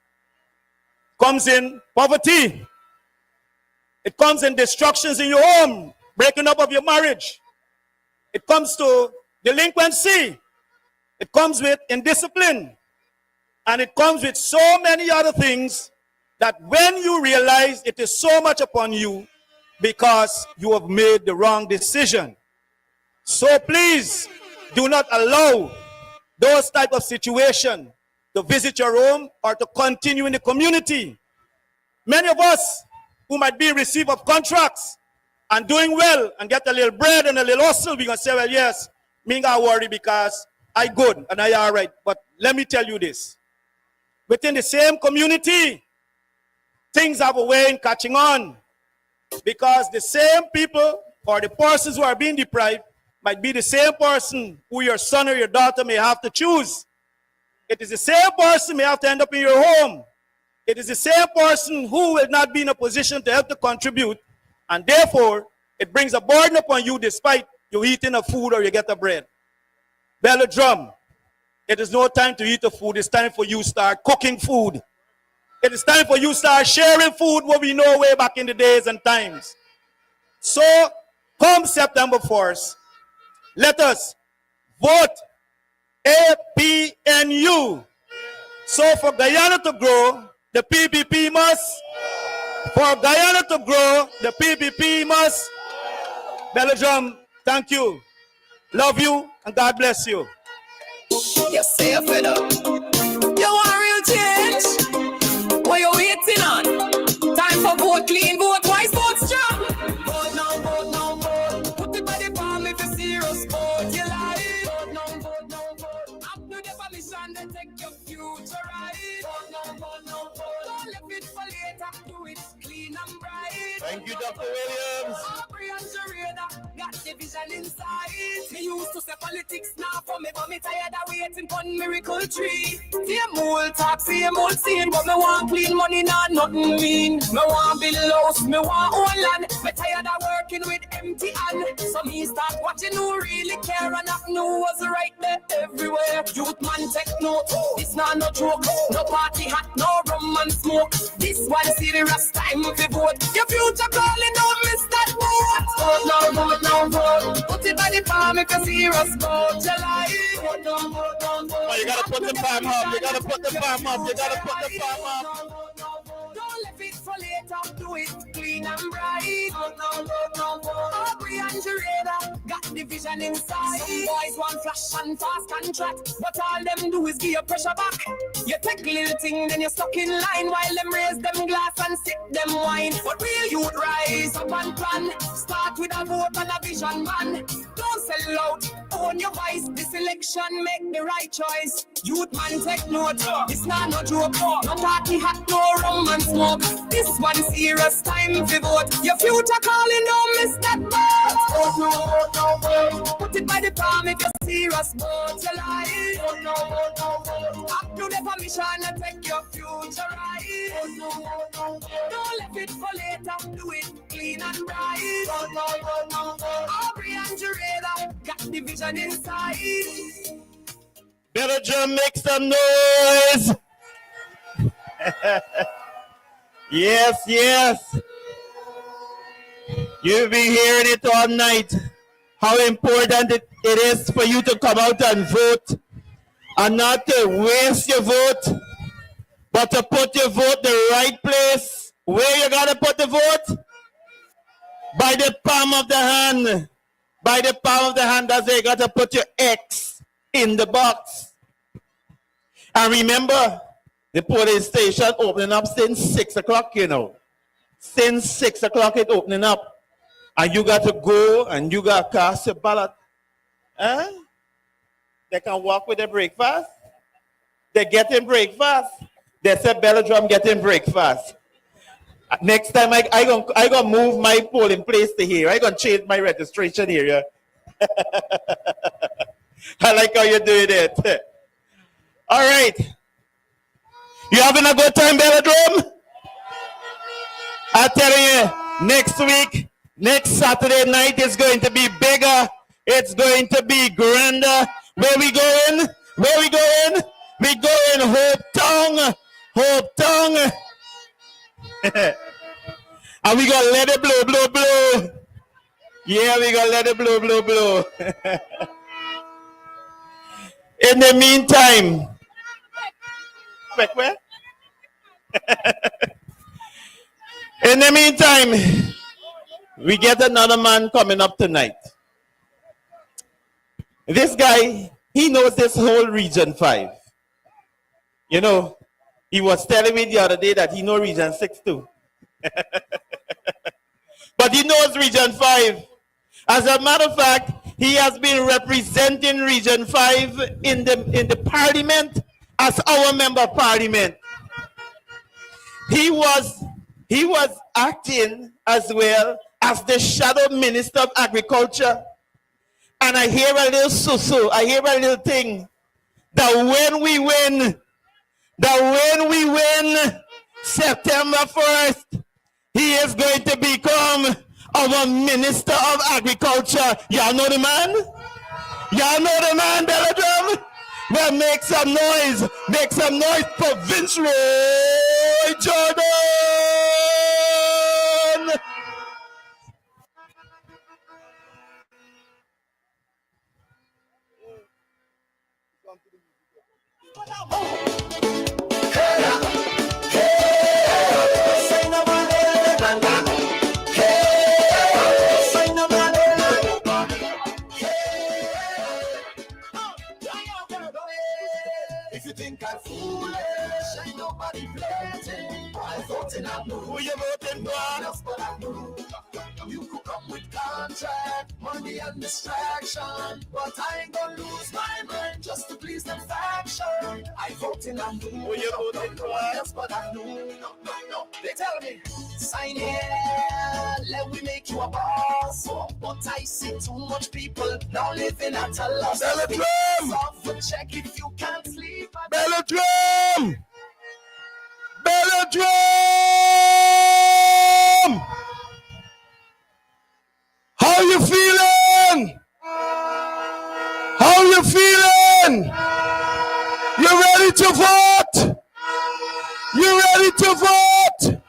Comes in poverty. It comes in destructions in your home, breaking up of your marriage. It comes to delinquency. It comes with indiscipline. And it comes with so many other things that when you realize it is so much upon you because you have made the wrong decision. So please do not allow those type of situations to visit your home or to continue in the community. Many of us who might be in receipt of contracts and doing well and get a little bread and a little hustle, we're going to say, well, yes, me not worry because I good and I all right. But let me tell you this. Within the same community, things have a way in catching on because the same people or the persons who are being deprived might be the same person who your son or your daughter may have to choose. It is the same person may have to end up in your home. It is the same person who will not be in a position to help to contribute, and therefore, it brings a burden upon you despite you eating a food or you get a bread. Belladrum, it is no time to eat the food. It's time for you to start cooking food. It is time for you to start sharing food what we know way back in the days and times. So, come September 1st, let us vote APNU. So for Guyana to grow, the PPP must. For Guyana to grow, the PPP must. Belladrum, thank you. Love you, and God bless you. You say a fed up. You want real change? What you waiting on? Time for vote clean, vote wise, vote strong. Vote now, vote now, vote. Put it by the palm if you serious, vote you like. Vote now, vote now, vote. Apnu the permission to take your future right. Vote now, vote now, vote. Don't leave it for later, do it clean and bright. Thank you, Dr. Williams. Got division inside. Me used to say politics now for me, but me tired of waiting for miracle tree. Same old talk, same old scene, but me want clean money, not nothing mean. Me want build house, me want own land. Me tired of working with empty hand. So me start watching who really care, and Apnu was right there everywhere. Youth man take note, this not no joke. No party hat, no rum and smoke. This one serious time to vote. Your future calling, don't miss that vote. Vote now, vote now, vote. Put it by the palm if you serious vote your life. Vote now, vote now, vote. Oh, you gotta put the palm up. You gotta put the palm up. You gotta put the palm up. Don't let it for later. Do it clean and bright. Vote now, vote now, vote. Aubrey and Jareda got division inside. Some boys want flash and fast contract, but all them do is give you pressure back. You take little thing, then you're stuck in line while them raise them glass and sip them wine. But real youth rise up and plan. Start with a vote and a vision, man. Don't sell out, own your voice. This election make the right choice. Youth man take note. This not no joke. No party hat, no rum and smoke. This one serious time to vote. Your future calling, don't miss that vote. Vote no, vote no, vote. Put it by the palm if you're serious, vote your life. Vote no, vote no, vote. Apnu the permission to take your future right. Vote no, vote no, vote. Don't let it for later. Do it clean and bright. Vote no, vote no, vote. Aubrey and Jareda got division inside. Belladrum, make some noise. Yes, yes. You'll be hearing it all night. How important it is for you to come out and vote. And not to waste your vote, but to put your vote the right place. Where you gotta put the vote? By the palm of the hand. By the palm of the hand, that's where you gotta put your X in the box. And remember, the police station opening up since 6 o'clock, you know. Since 6 o'clock it opening up. And you got to go and you got to cast your ballot. Huh? They can walk with their breakfast. They're getting breakfast. They said Belladrum getting breakfast. Next time I gonna move my polling place to here. I gonna change my registration area. I like how you're doing it. All right. You having a good time, Belladrum? I tell you, next week, next Saturday night is going to be bigger. It's going to be grander. Where we going? Where we going? We going Hope Town. Hope Town. And we gonna let it blow, blow, blow. Yeah, we gonna let it blow, blow, blow. In the meantime, where? In the meantime, we get another man coming up tonight. This guy, he knows this whole Region 5. You know, he was telling me the other day that he knows Region 6 too. But but he knows Region 5. As a matter of fact, he has been representing Region 5 in the parliament as our member of parliament. He was acting as well as the shadow minister of agriculture. And I hear a little susu, I hear a little thing, that when we win September 1st, he is going to become our Minister of Agriculture. Y'all know the man? Y'all know the man, Belladrum? Well, make some noise for Provin Jordan! If you think I'm foolish, ain't nobody playing. I vote in Apnu. Who you voting for? Just but Apnu. You could come with contract, money and distraction, but I ain't gonna lose my mind just to please them faction. I vote in Apnu. Who you voting for? Just but Apnu. No. They tell me, sign here, let we make you a boss. But I see too much people now living at a loss. Belladrum! Off a check if you can't sleep. Belladrum! Belladrum! How you feeling? How you feeling? You ready to vote? You ready to vote?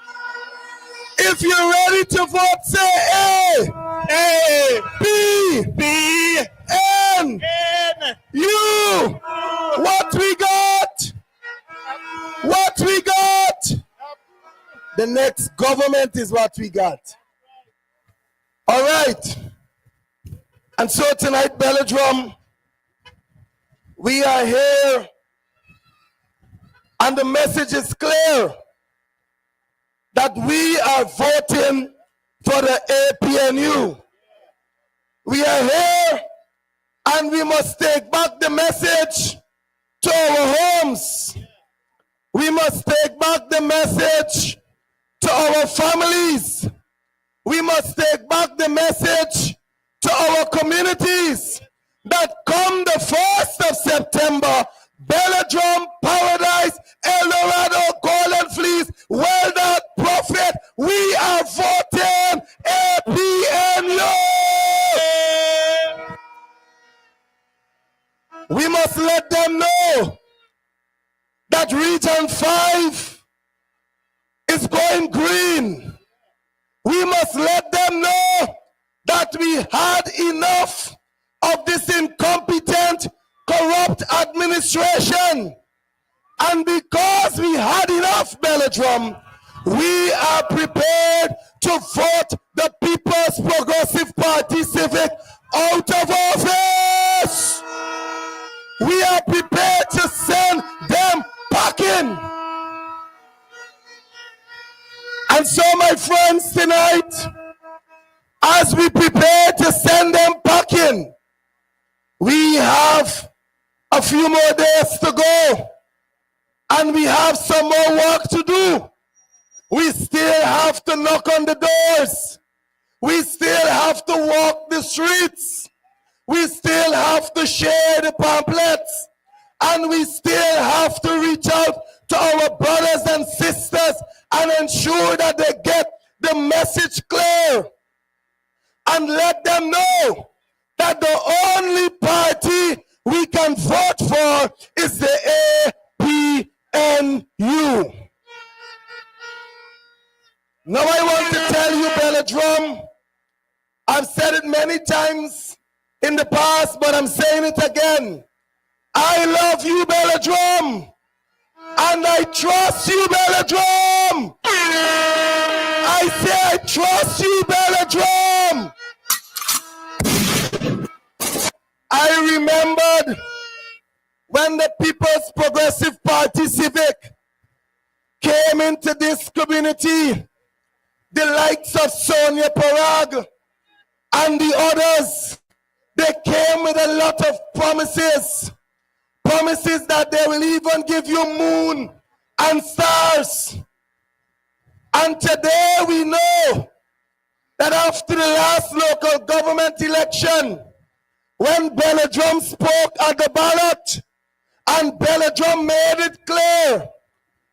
If you're ready to vote, say A. A. B. B. N. N. U. What we got? What we got? The next government is what we got. All right. And so tonight, Belladrum, we are here, and the message is clear that we are voting for the APNU. We are here, and we must take back the message to our homes. We must take back the message to our families. We must take back the message to our communities that come the 1st of September, Belladrum, Paradise, El Dorado, Golden Fleece, Well Done, Prophet, we are voting APNU. We must let them know that Region 5 is going green. We must let them know that we had enough of this incompetent, corrupt administration. And because we had enough, Belladrum, we are prepared to vote the People's Progressive Party Civic out of office. We are prepared to send them packing. And so, my friends, tonight, as we prepare to send them packing, we have a few more days to go, and we have some more work to do. We still have to knock on the doors. We still have to walk the streets. We still have to share the pamphlets. And we still have to reach out to our brothers and sisters and ensure that they get the message clear. And let them know that the only party we can vote for is the APNU. Now I want to tell you, Belladrum, I've said it many times in the past, but I'm saying it again. I love you, Belladrum, and I trust you, Belladrum. I say I trust you, Belladrum. I remembered when the People's Progressive Party Civic came into this community, the likes of Sonia Parag and the others, they came with a lot of promises. Promises that they will even give you moon and stars. And today we know that after the last local government election, when Belladrum spoke at the ballot, and Belladrum made it clear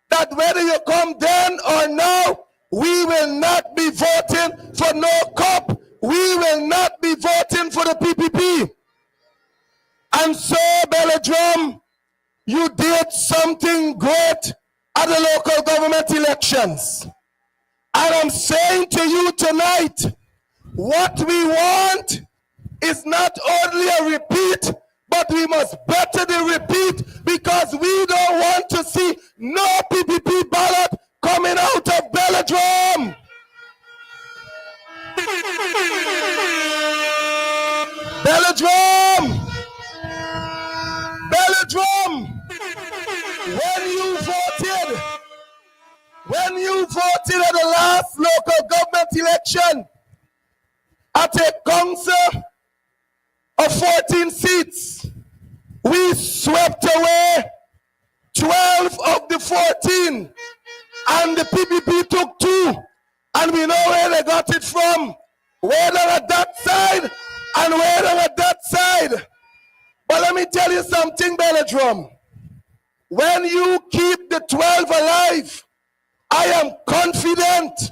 that whether you come then or now, we will not be voting for no COP. We will not be voting for the PPP. And so, Belladrum, you did something great at the local government elections. And I'm saying to you tonight, what we want is not only a repeat, but we must better the repeat, because we don't want to see no PPP ballot coming out of Belladrum. Belladrum! Belladrum! When you voted at the last local government election at a council of 14 seats, we swept away 12 of the 14, and the PPP took 2, and we know where they got it from, whether at that side and whether at that side. But let me tell you something, Belladrum. When you keep the 12 alive, I am confident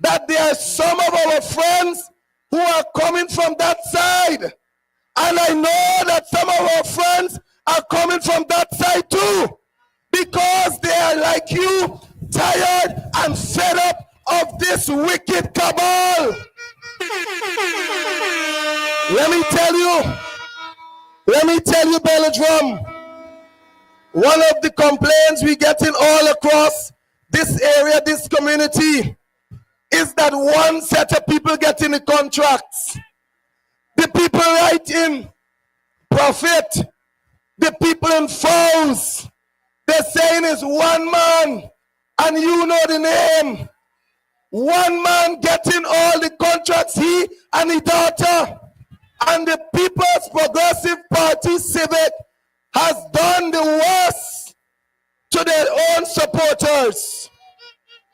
that there are some of our friends who are coming from that side. And I know that some of our friends are coming from that side too, because they are like you, tired and fed up of this wicked cabal. Let me tell you, Belladrum, one of the complaints we getting all across this area, this community, is that one set of people getting the contracts. The people right in profit, the people in phones, they're saying it's one man, and you know the name. One man getting all the contracts, he and his daughter. And the People's Progressive Party Civic has done the worst to their own supporters.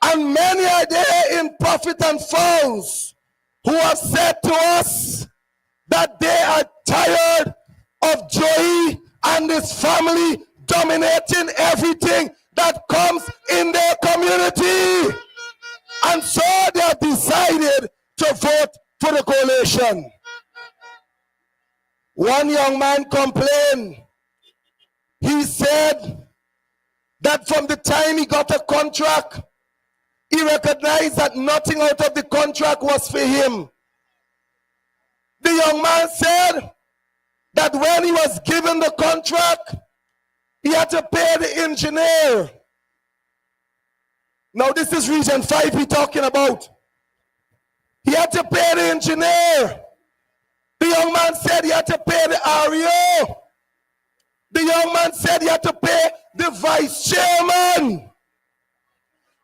And many are there in profit and phones who have said to us that they are tired of Joey and his family dominating everything that comes in their community. And so they have decided to vote for the coalition. One young man complained. He said that from the time he got a contract, he recognized that nothing out of the contract was for him. The young man said that when he was given the contract, he had to pay the engineer. Now this is Region 5 we're talking about. He had to pay the engineer. The young man said he had to pay the REO. The young man said he had to pay the vice chairman.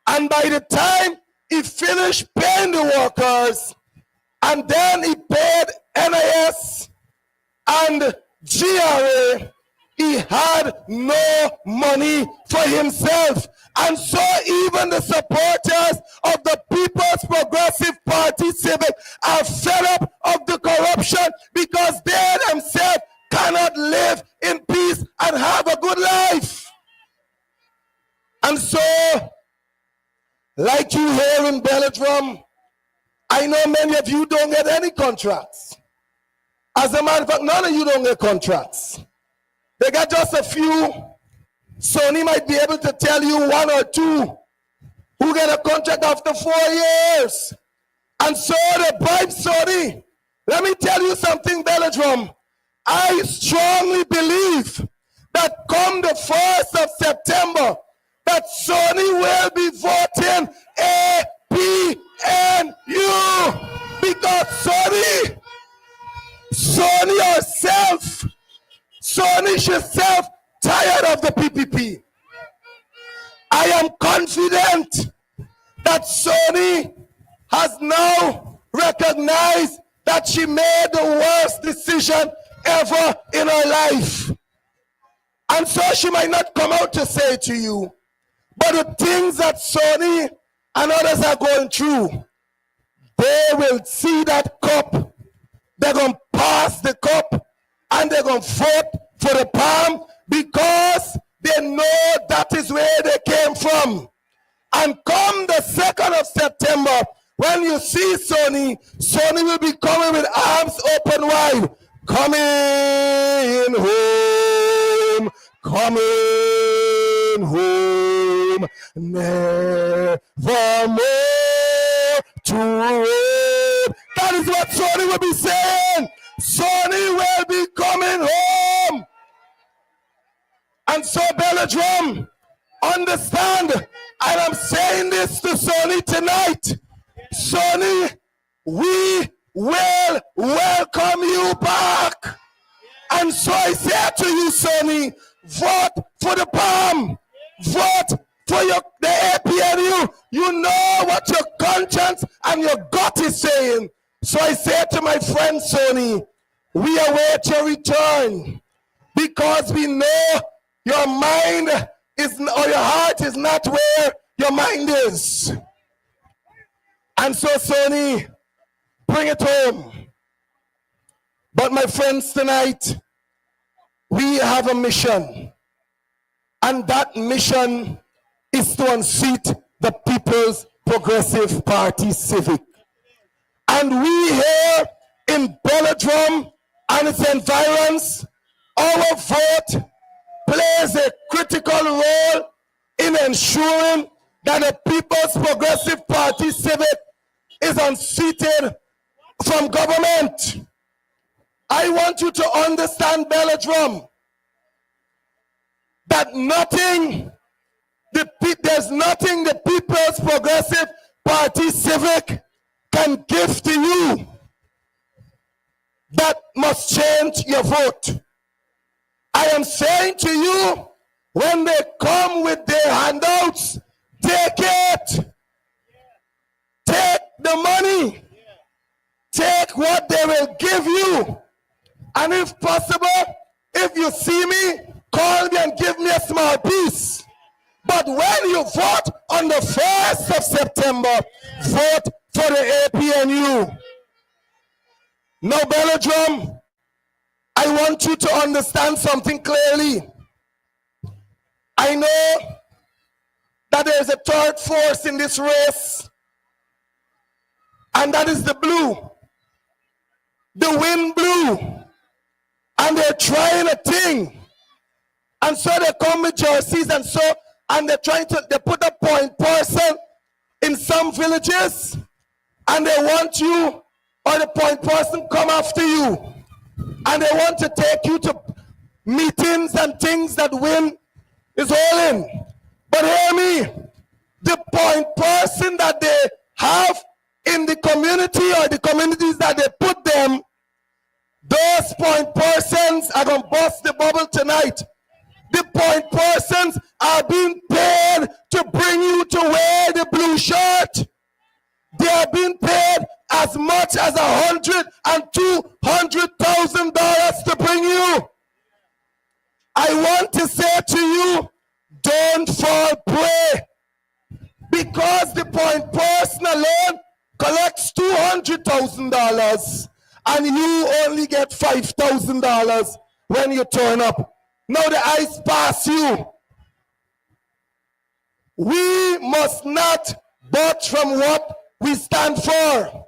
And by the time he finished paying the workers, and then he paid NIS and GRA, he had no money for himself. And so even the supporters of the People's Progressive Party Civic are fed up of the corruption, because they themselves cannot live in peace and have a good life. And so, like you hear in Belladrum, I know many of you don't get any contracts. As a matter of fact, none of you don't get contracts. They got just a few. Sony might be able to tell you one or two who get a contract after 4 years. And so they bribe Sony. Let me tell you something, Belladrum. I strongly believe that come the 1st of September, that Sony will be voting APNU, because Sony herself, tired of the PPP. I am confident that Sony has now recognized that she made the worst decision ever in her life. And so she might not come out to say to you, but the things that Sonny and others are going through, they will see that cup, they're going to pass the cup, and they're going to vote for the palm because they know that is where they came from. And come the 2nd of September, when you see Sonny, Sonny will be coming with arms open wide. Coming home, coming home, never more to roam. That is what Sonny will be saying. Sonny will be coming home. And so, Belladrum, understand, and I'm saying this to Sonny tonight. Sonny, we will welcome you back. And so I say to you, Sonny, vote for the palm. Vote for the APNU. You know what your conscience and your gut is saying. So I say to my friend Sonny, we await your return because we know your mind is, or your heart is not where your mind is. And so, Sonny, bring it home. But my friends, tonight, we have a mission. And that mission is to unseat the People's Progressive Party Civic. And we here in Belladrum and its environs, our vote plays a critical role in ensuring that the People's Progressive Party Civic is unseated from government. I want you to understand, Belladrum, that there's nothing the People's Progressive Party Civic can give to you that must change your vote. I am saying to you, when they come with their handouts, take it. Take the money. Take what they will give you. And if possible, if you see me, call me and give me a small piece. But when you vote on the 1st of September, vote for the APNU. Now, Belladrum, I want you to understand something clearly. I know that there is a third force in this race, and that is the blue. The wind blew, and they're trying a thing. And so they come with jerseys, and they put a point person in some villages, and they want you, or the point person come after you. And they want to take you to meetings and things that win is holding. But hear me, the point person that they have in the community or the communities that they put them, those point persons are going to bust the bubble tonight. The point persons are being paid to bring you to wear the blue shirt. They are being paid as much as $100,000 and $200,000 to bring you. I want to say to you, don't fall prey, because the point person alone collects $200,000 and you only get $5,000 when you turn up. Now the eyes pass you. We must not budge from what we stand for.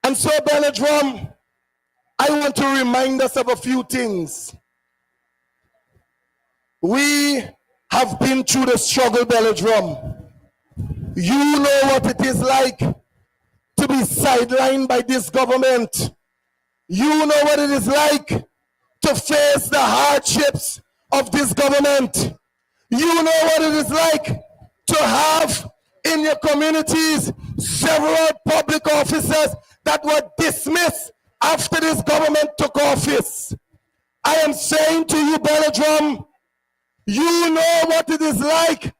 And so, Belladrum, I want to remind us of a few things. We have been through the struggle, Belladrum. You know what it is like to be sidelined by this government. You know what it is like to face the hardships of this government. You know what it is like to have in your communities several public officers that were dismissed after this government took office. I am saying to you, Belladrum, you know what it is like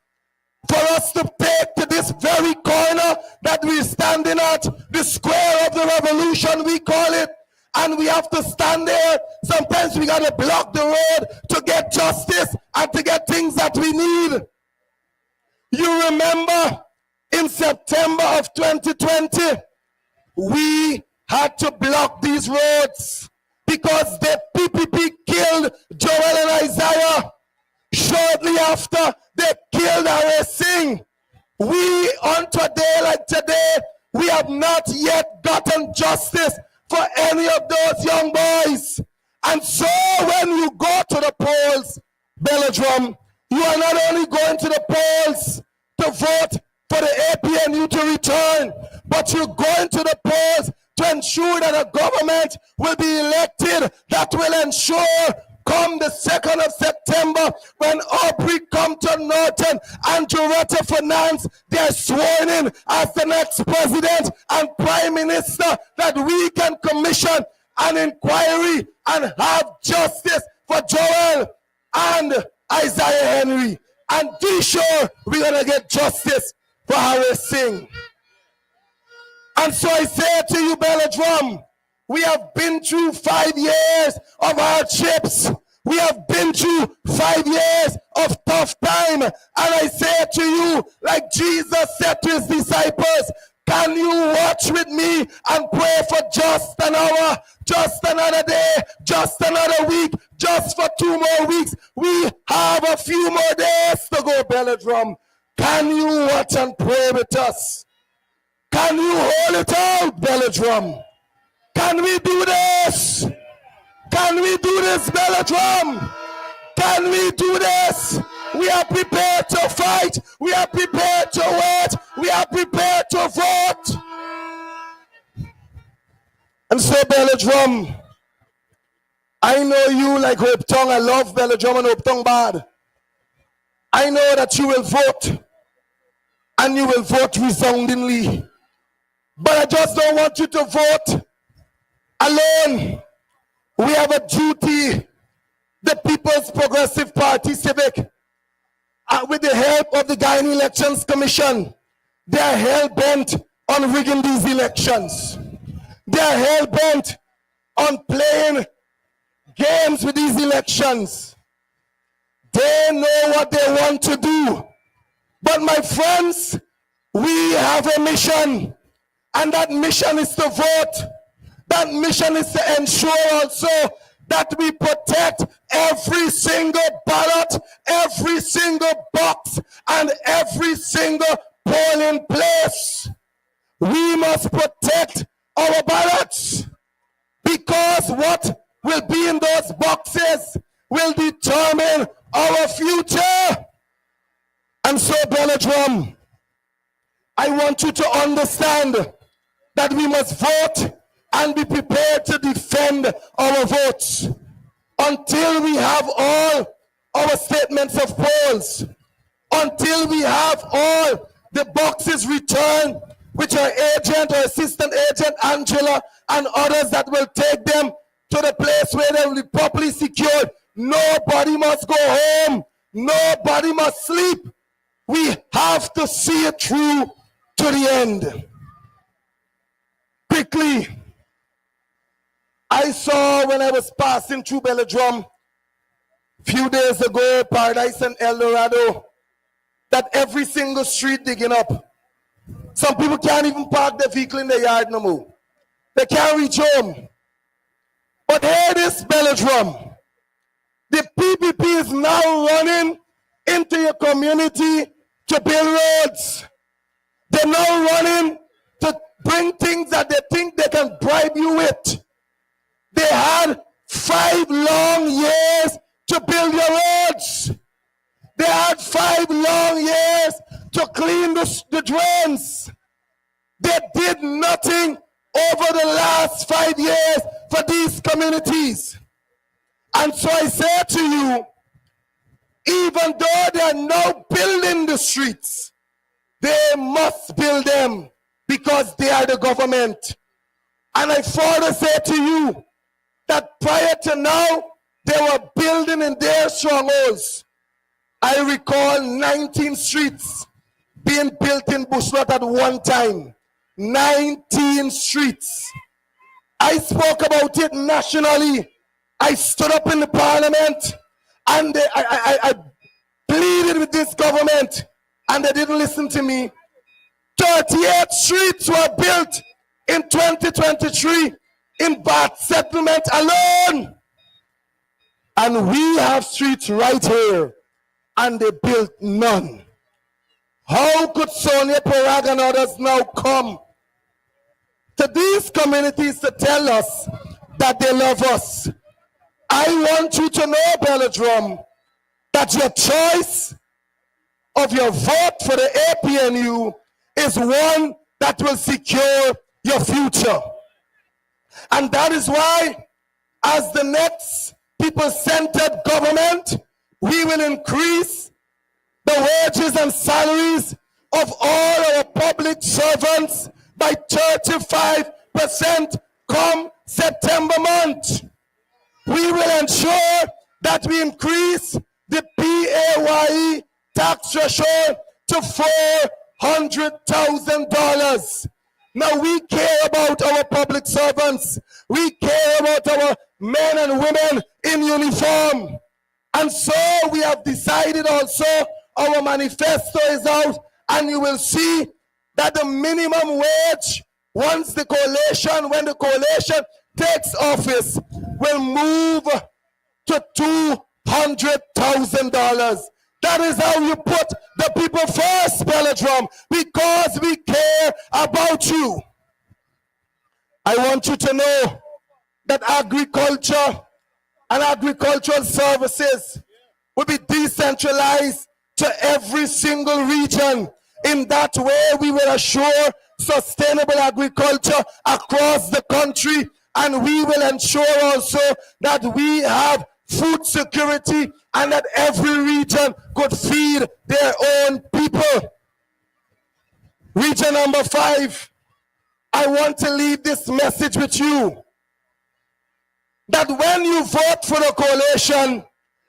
for us to take to this very corner that we're standing at, the square of the revolution, we call it, and we have to stand there. Sometimes we got to block the road to get justice and to get things that we need. You remember in September of 2020, we had to block these roads because the PPP killed Joel and Isaiah. Shortly after, they killed our Singh. We, on today like today, we have not yet gotten justice for any of those young boys. And so when you go to the polls, Belladrum, you are not only going to the polls to vote for the APNU to return, but you're going to the polls to ensure that a government will be elected that will ensure come the 2nd of September when Aubrey come to Norton and Doretta Finance, they're sworn in as the next president and prime minister, that we can commission an inquiry and have justice for Joel and Isaiah Henry, and be sure we're gonna get justice for Harry Singh. And so I say to you, Belladrum, we have been through 5 years of hardships. We have been through 5 years of tough time. And I say to you, like Jesus said to his disciples, can you watch with me and pray for just an hour, just another day, just another week, just for 2 more weeks? We have a few more days to go, Belladrum. Can you watch and pray with us? Can you hold it out, Belladrum? Can we do this? Can we do this, Belladrum? Can we do this? We are prepared to fight. We are prepared to wait. We are prepared to vote. And so, Belladrum, I know you like Hope Tongue. I love Belladrum and Hope Tongue bad. I know that you will vote, and you will vote resoundingly. But I just don't want you to vote alone. We have a duty, the People's Progressive Party Civic, with the help of the Guyana Elections Commission. They are hell-bent on rigging these elections. They are hell-bent on playing games with these elections. They know what they want to do. But my friends, we have a mission, and that mission is to vote. That mission is to ensure also that we protect every single ballot, every single box, and every single polling place. We must protect our ballots, because what will be in those boxes will determine our future. And so, Belladrum, I want you to understand that we must vote and be prepared to defend our votes until we have all our statements of polls, until we have all the boxes returned, which our agent or assistant agent Angela and others that will take them to the place where they will be properly secured. Nobody must go home. Nobody must sleep. We have to see it through to the end. Quickly, I saw when I was passing through Belladrum a few days ago, Paradise and El Dorado, that every single street digging up. Some people can't even park their vehicle in their yard no more. They can't reach home. But hear this, Belladrum. The PPP is now running into your community to build roads. They're now running to bring things that they think they can bribe you with. They had 5 long years to build your roads. They had 5 long years to clean the drains. They did nothing over the last 5 years for these communities. And so I say to you, even though they are now building the streets, they must build them because they are the government. And I further say to you that prior to now, they were building in their strongholds. I recall 19 streets being built in Bushrat at one time. 19 streets. I spoke about it nationally. I stood up in the parliament and I pleaded with this government and they didn't listen to me. 38 streets were built in 2023 in Bath settlement alone. And we have streets right here and they built none. How could Sonia Parag and others now come to these communities to tell us that they love us? I want you to know, Belladrum, that your choice of your vote for the APNU is one that will secure your future. And that is why, as the next people-centered government, we will increase the wages and salaries of all our public servants by 35% come September month. We will ensure that we increase the PAYE tax threshold to $400,000. Now we care about our public servants. We care about our men and women in uniform. And so we have decided also, our manifesto is out, and you will see that the minimum wage, when the coalition takes office, will move to $200,000. That is how you put the people first, Belladrum, because we care about you. I want you to know that agriculture and agricultural services will be decentralized to every single region. In that way, we will assure sustainable agriculture across the country, and we will ensure also that we have food security and that every region could feed their own people. Region number 5, I want to leave this message with you, that when you vote for the coalition,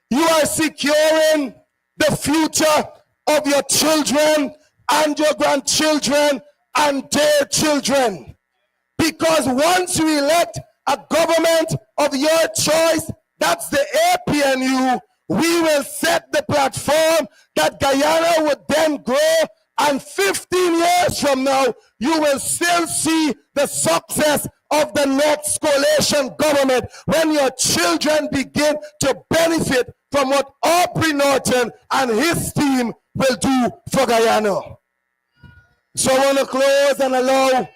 you are securing the future of your children and your grandchildren and their children. Because once you elect a government of your choice, that's the APNU, we will set the platform that Guyana would then grow, and 15 years from now, you will still see the success of the next coalition government when your children begin to benefit from what Aubrey Norton and his team will do for Guyana. So I want to close and allow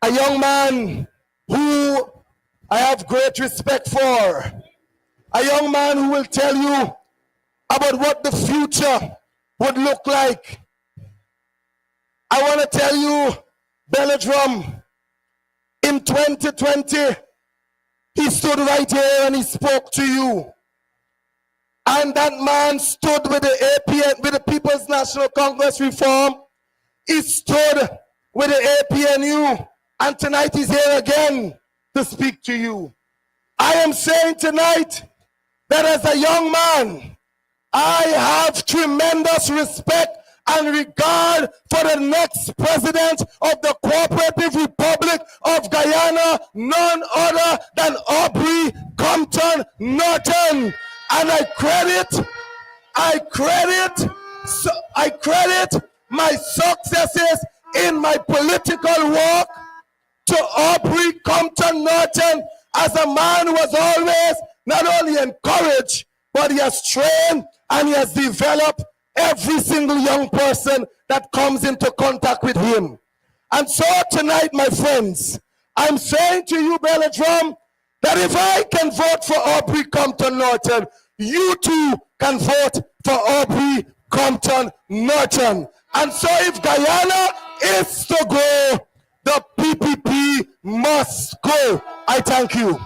a young man who I have great respect for, a young man who will tell you about what the future would look like. I want to tell you, Belladrum, in 2020, he stood right here and he spoke to you. And that man stood with the APN, with the People's National Congress reform. He stood with the APNU, and tonight he's here again to speak to you. I am saying tonight that as a young man, I have tremendous respect and regard for the next president of the Cooperative Republic of Guyana, none other than Aubrey Compton Norton. And I credit my successes in my political walk to Aubrey Compton Norton as a man who has always not only encouraged, but he has trained and he has developed every single young person that comes into contact with him. And so tonight, my friends, I'm saying to you, Belladrum, that if I can vote for Aubrey Compton Norton, you too can vote for Aubrey Compton Norton. And so if Guyana is to go, the PPP must go. I thank you.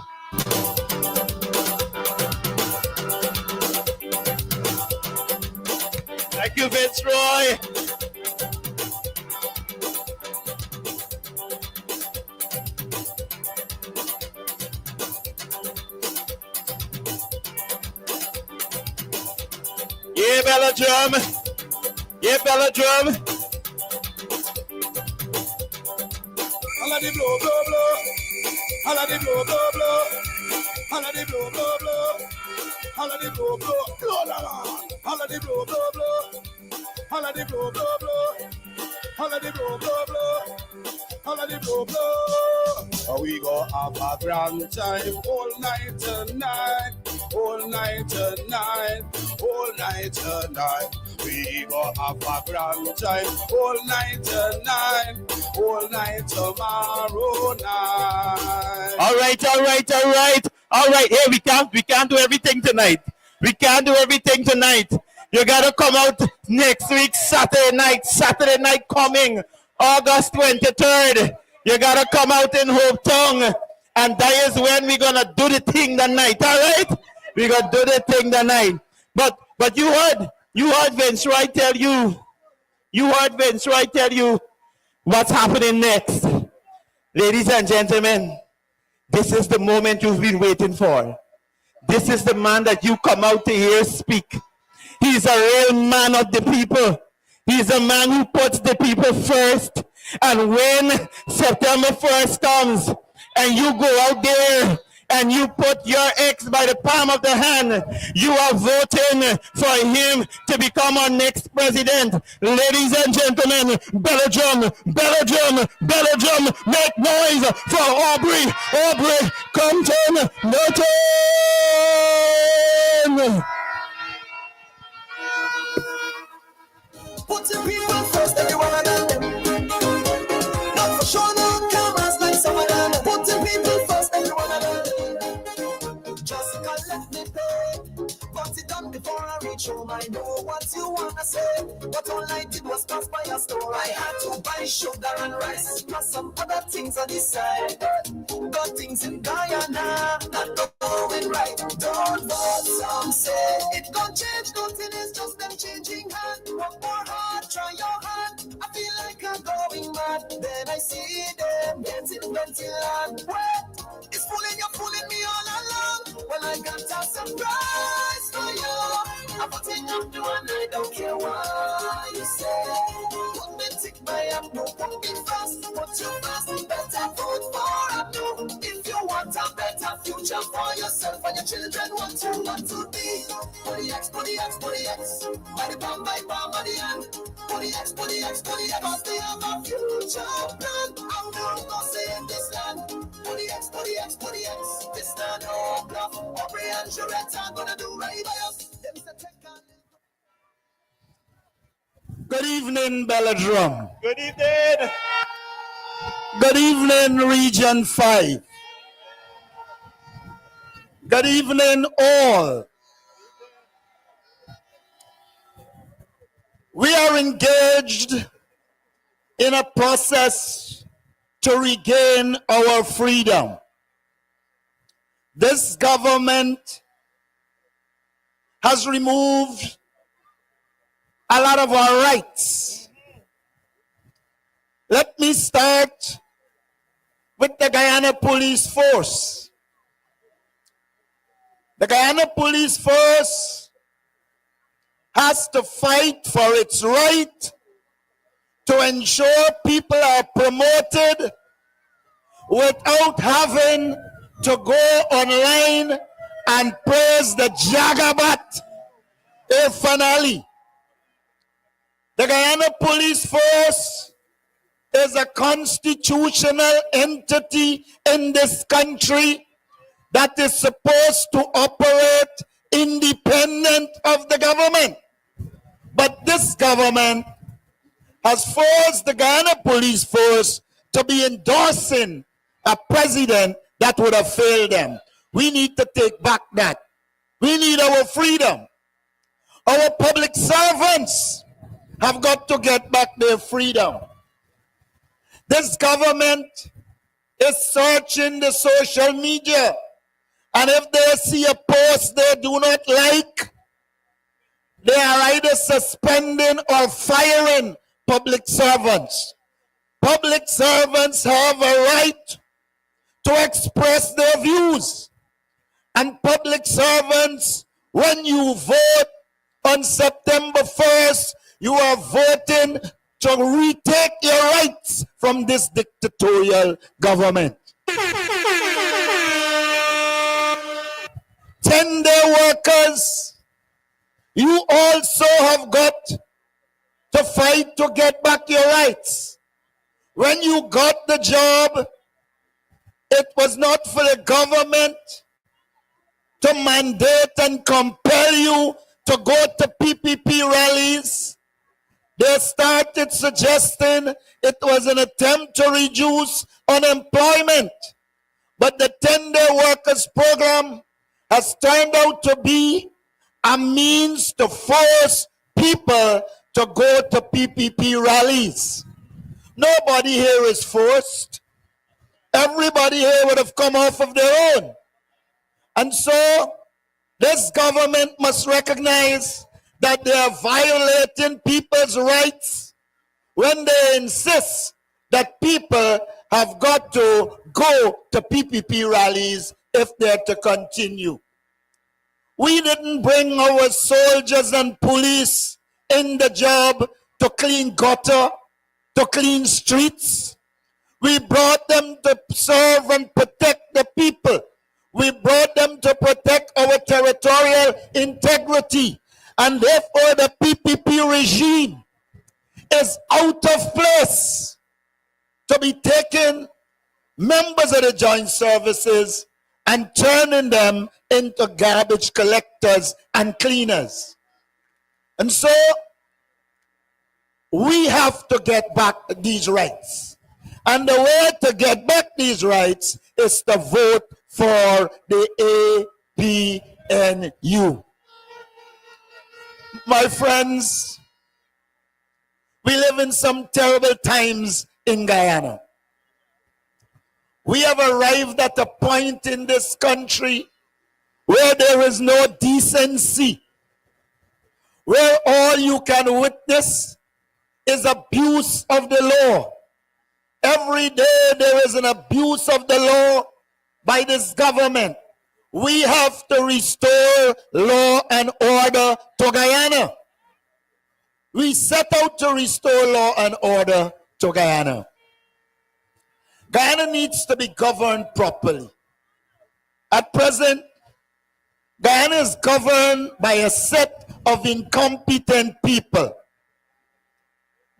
Thank you, Vince Roy. Yeah, Belladrum. Yeah, Belladrum. Holla the blow, blow, blow. Holla the blow, blow, blow. Holla the blow, blow, blow. Holla the blow, blow, blow, la la. Holla the blow, blow, blow. Holla the blow, blow, blow. Holla the blow, blow, blow. Holla the blow, blow. We go have a grand time all night tonight. All night tonight. All night tonight. We go have a grand time all night tonight. All night tomorrow night. All right. Hey, we can't do everything tonight. We can't do everything tonight. You gotta come out next week, Saturday night coming, August 23rd. You gotta come out in Hope Tongue. And that is when we're gonna do the thing tonight, all right? We're gonna do the thing tonight. But you heard Vince Wright tell you what's happening next. Ladies and gentlemen, this is the moment you've been waiting for. This is the man that you come out to hear speak. He's a real man of the people. He's a man who puts the people first. And when September 1st comes and you go out there and you put your ex by the palm of the hand, you are voting for him to become our next president. Ladies and gentlemen, Belladrum, Belladrum, Belladrum, make noise for Aubrey Compton Norton. Put the people first, everyone of them. Not for sure, no commas like some of them. Put the people first, everyone of them. Just let me pay. Got it done before I reach home. I know what you wanna say. What all I did was pass by a store. I had to buy sugar and rice, plus some other things on the side. Got things in Guyana not going right. Don't vote, some say it gon' change. Nothing is just them changing hand. Work more hard, try your hand. I feel like I'm going mad. Then I see them getting plenty land. Wait, it's fooling, you're fooling me all along. Well, I got a surprise for you. I'm putting up to and I don't care what you say. Put me tick by Apnu, put me fast. Put you fast, better vote for Apnu. If you want a better future for yourself and your children, what you want to be. Put the X, put the X, put the X. By the bomb, by the end. Put the X, put the X, put the X. Cause they have a future plan. I'm not gonna say in this land. Put the X, put the X, put the X. This land, no bluff. Aubrey and Jordan are gonna do right by us. Good evening, Belladrum. Good evening. Good evening, Region 5. Good evening, all. We are engaged in a process to regain our freedom. This government has removed a lot of our rights. Let me start with the Guyana Police Force. The Guyana Police Force has to fight for its right to ensure people are promoted without having to go online and praise the Jagabat finale. The Guyana Police Force is a constitutional entity in this country that is supposed to operate independent of the government. But this government has forced the Guyana Police Force to be endorsing a president that would have failed them. We need to take back that. We need our freedom. Our public servants have got to get back their freedom. This government is searching the social media, and if they see a post they do not like, they are either suspending or firing public servants. Public servants have a right to express their views. And public servants, when you vote on September 1st, You are voting to retake your rights from this dictatorial government. 10-day workers, you also have got to fight to get back your rights. When you got the job, it was not for the government to mandate and compel you to go to PPP rallies. They started suggesting it was an attempt to reduce unemployment. But the 10-day workers program has turned out to be a means to force people to go to PPP rallies. Nobody here is forced. Everybody here would have come off of their own. And so this government must recognize that they are violating people's rights when they insist that people have got to go to PPP rallies if they're to continue. We didn't bring our soldiers and police in the job to clean gutter, to clean streets. We brought them to serve and protect the people. We brought them to protect our territorial integrity. And therefore the PPP regime is out of place to be taking members of the joint services and turning them into garbage collectors and cleaners. And so we have to get back these rights. And the way to get back these rights is to vote for the APNU. My friends, we live in some terrible times in Guyana. We have arrived at a point in this country where there is no decency, where all you can witness is abuse of the law. Every day there is an abuse of the law by this government. We have to restore law and order to Guyana. We set out to restore law and order to Guyana. Guyana needs to be governed properly. At present, Guyana is governed by a set of incompetent people.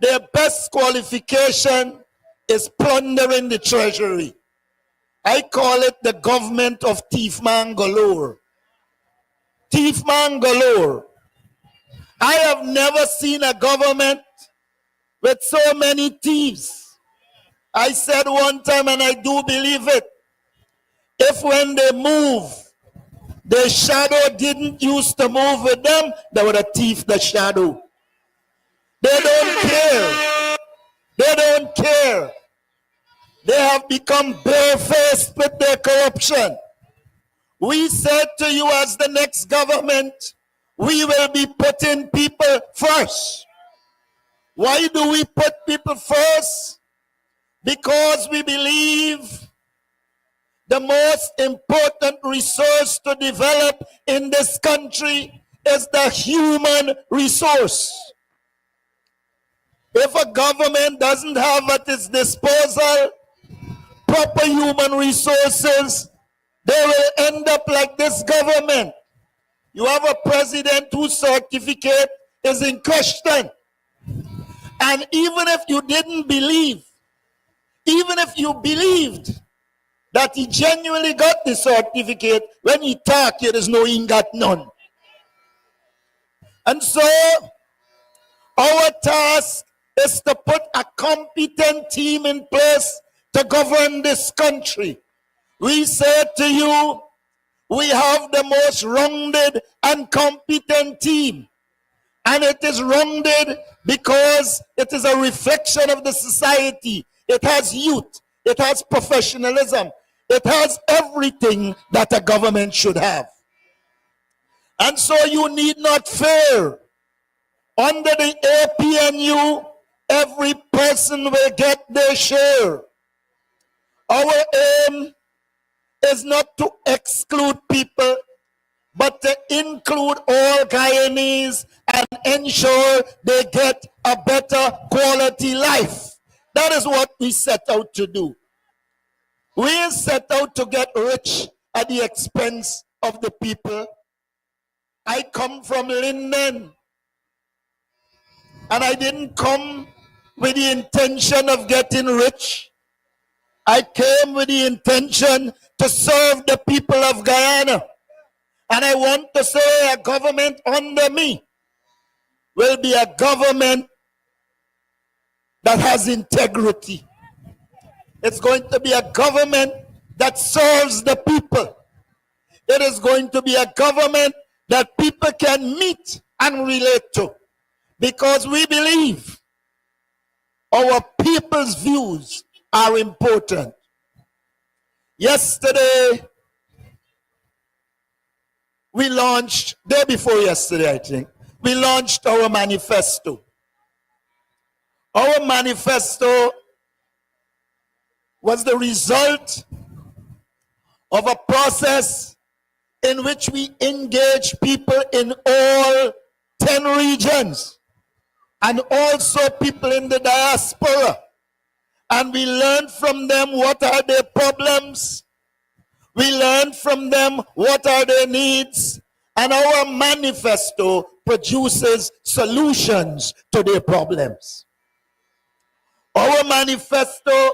Their best qualification is plundering the treasury. I call it the government of thief man galore. Thief man galore. I have never seen a government with so many thieves. I said one time, and I do believe it, if when they move, the shadow didn't used to move with them, they would have thief the shadow. They don't care. They don't care. They have become barefaced with their corruption. We said to you as the next government, we will be putting people first. Why do we put people first? Because we believe the most important resource to develop in this country is the human resource. If a government doesn't have at its disposal proper human resources, they will end up like this government. You have a president whose certificate is in question. And even if you didn't believe, even if you believed that he genuinely got the certificate, when he talk, there is no he got none. And so, our task is to put a competent team in place to govern this country. We say to you, we have the most rounded and competent team. And it is rounded because it is a reflection of the society. It has youth. It has professionalism. It has everything that a government should have. And so you need not fear. Under the APNU, every person will get their share. Our aim is not to exclude people, but to include all Guyanese and ensure they get a better quality life. That is what we set out to do. We set out to get rich at the expense of the people. I come from Linden, and I didn't come with the intention of getting rich. I came with the intention to serve the people of Guyana. And I want to say a government under me will be a government that has integrity. It's going to be a government that serves the people. It is going to be a government that people can meet and relate to, because we believe our people's views are important. Yesterday, we launched, day before yesterday, I think, we launched our manifesto. Our manifesto was the result of a process in which we engage people in all 10 regions and also people in the diaspora. And we learned from them what are their problems. We learned from them what are their needs. And our manifesto produces solutions to their problems. Our manifesto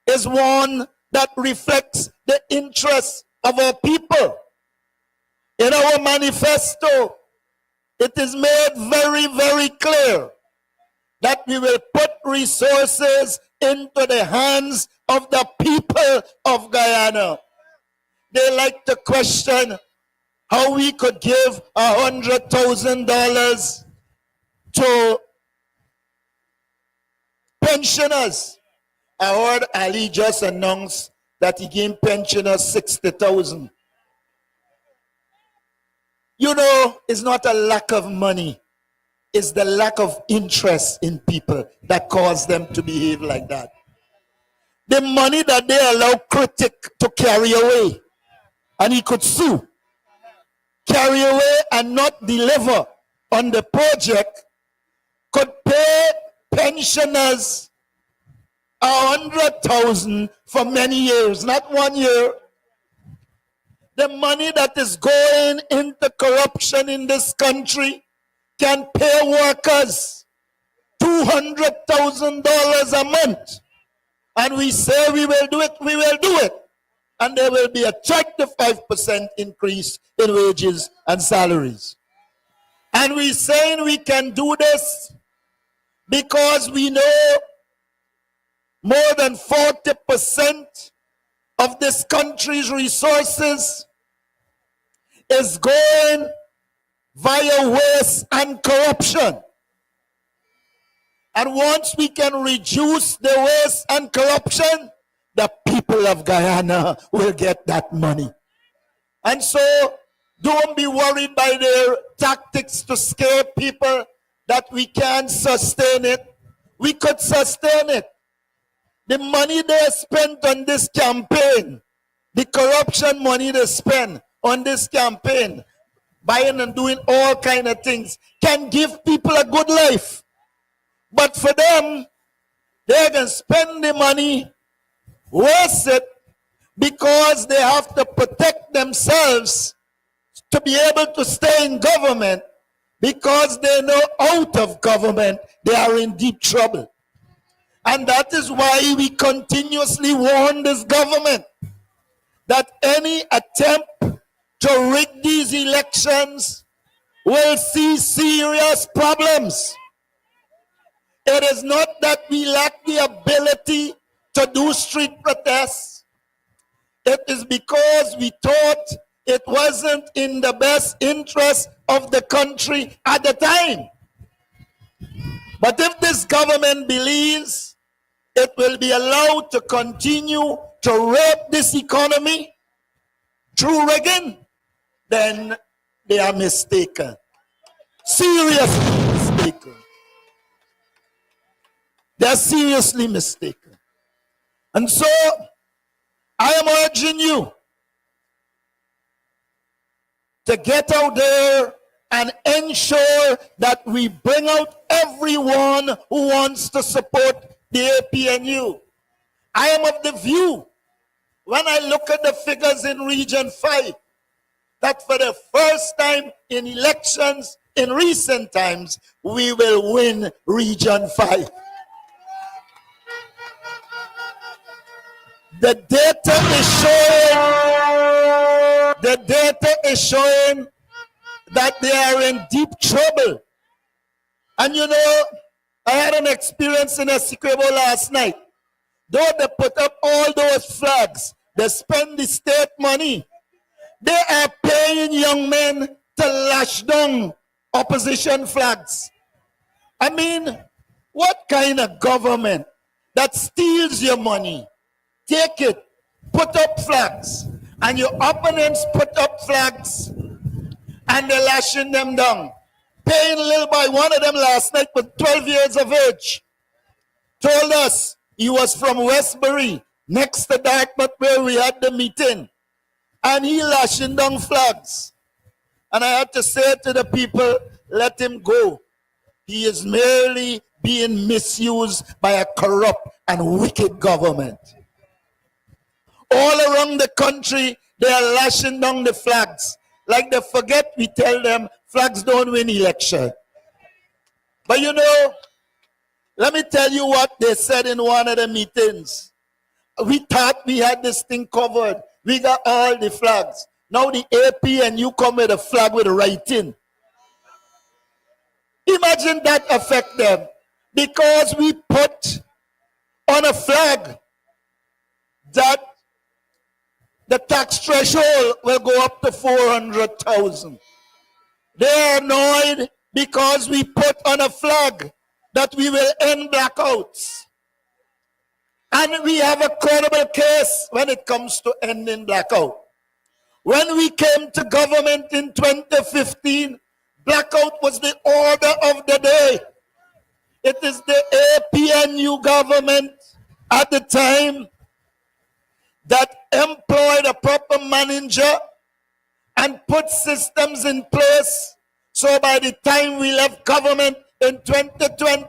is one that reflects the interests of our people. In our manifesto, it is made very, very clear that we will put resources into the hands of the people of Guyana. They like to question how we could give $100,000 to pensioners. I heard Ali just announce that he gave pensioners $60,000. You know, it's not a lack of money. It's the lack of interest in people that caused them to behave like that. The money that they allow critic to carry away, and he could sue, carry away and not deliver on the project, could pay pensioners $100,000 for many years, not 1 year. The money that is going into corruption in this country can pay workers $200,000 a month. And we say we will do it, we will do it. And there will be a 35% increase in wages and salaries. And we're saying we can do this because we know more than 40% of this country's resources is going via waste and corruption. And once we can reduce the waste and corruption, the people of Guyana will get that money. And so, don't be worried by their tactics to scare people that we can't sustain it. We could sustain it. The money they spent on this campaign, the corruption money they spend on this campaign, buying and doing all kind of things, can give people a good life. But for them, they can spend the money, waste it, because they have to protect themselves to be able to stay in government, because they know out of government they are in deep trouble. And that is why we continuously warn this government that any attempt to rig these elections will see serious problems. It is not that we lack the ability to do street protests. It is because we thought it wasn't in the best interest of the country at the time. But if this government believes it will be allowed to continue to rape this economy through rigging, then they are mistaken. Seriously mistaken. They are seriously mistaken. And so, I am urging you to get out there and ensure that we bring out everyone who wants to support the APNU. I am of the view, when I look at the figures in Region 5, that for the first time in elections in recent times, we will win Region 5. The data is showing that they are in deep trouble. And you know, I had an experience in Essequibo last night. Though they put up all those flags, they spend the state money, they are paying young men to lash down opposition flags. I mean, what kind of government that steals your money, take it, put up flags, and your opponents put up flags, and they're lashing them down? Paying little by one of them last night with 12 years of age told us he was from Westbury, next to Dartmouth where we had the meeting, and he lashing down flags. And I had to say to the people, let him go. He is merely being misused by a corrupt and wicked government. All around the country, they are lashing down the flags. Like they forget we tell them flags don't win election. But you know, let me tell you what they said in one of the meetings. We thought we had this thing covered. We got all the flags. Now the AP and you come with a flag with a writing. Imagine that affect them. Because we put on a flag that the tax threshold will go up to 400,000. They are annoyed because we put on a flag that we will end blackouts. And we have a credible case when it comes to ending blackout. When we came to government in 2015, blackout was the order of the day. It is the APNU government at the time that employed a proper manager and put systems in place. So by the time we left government in 2020,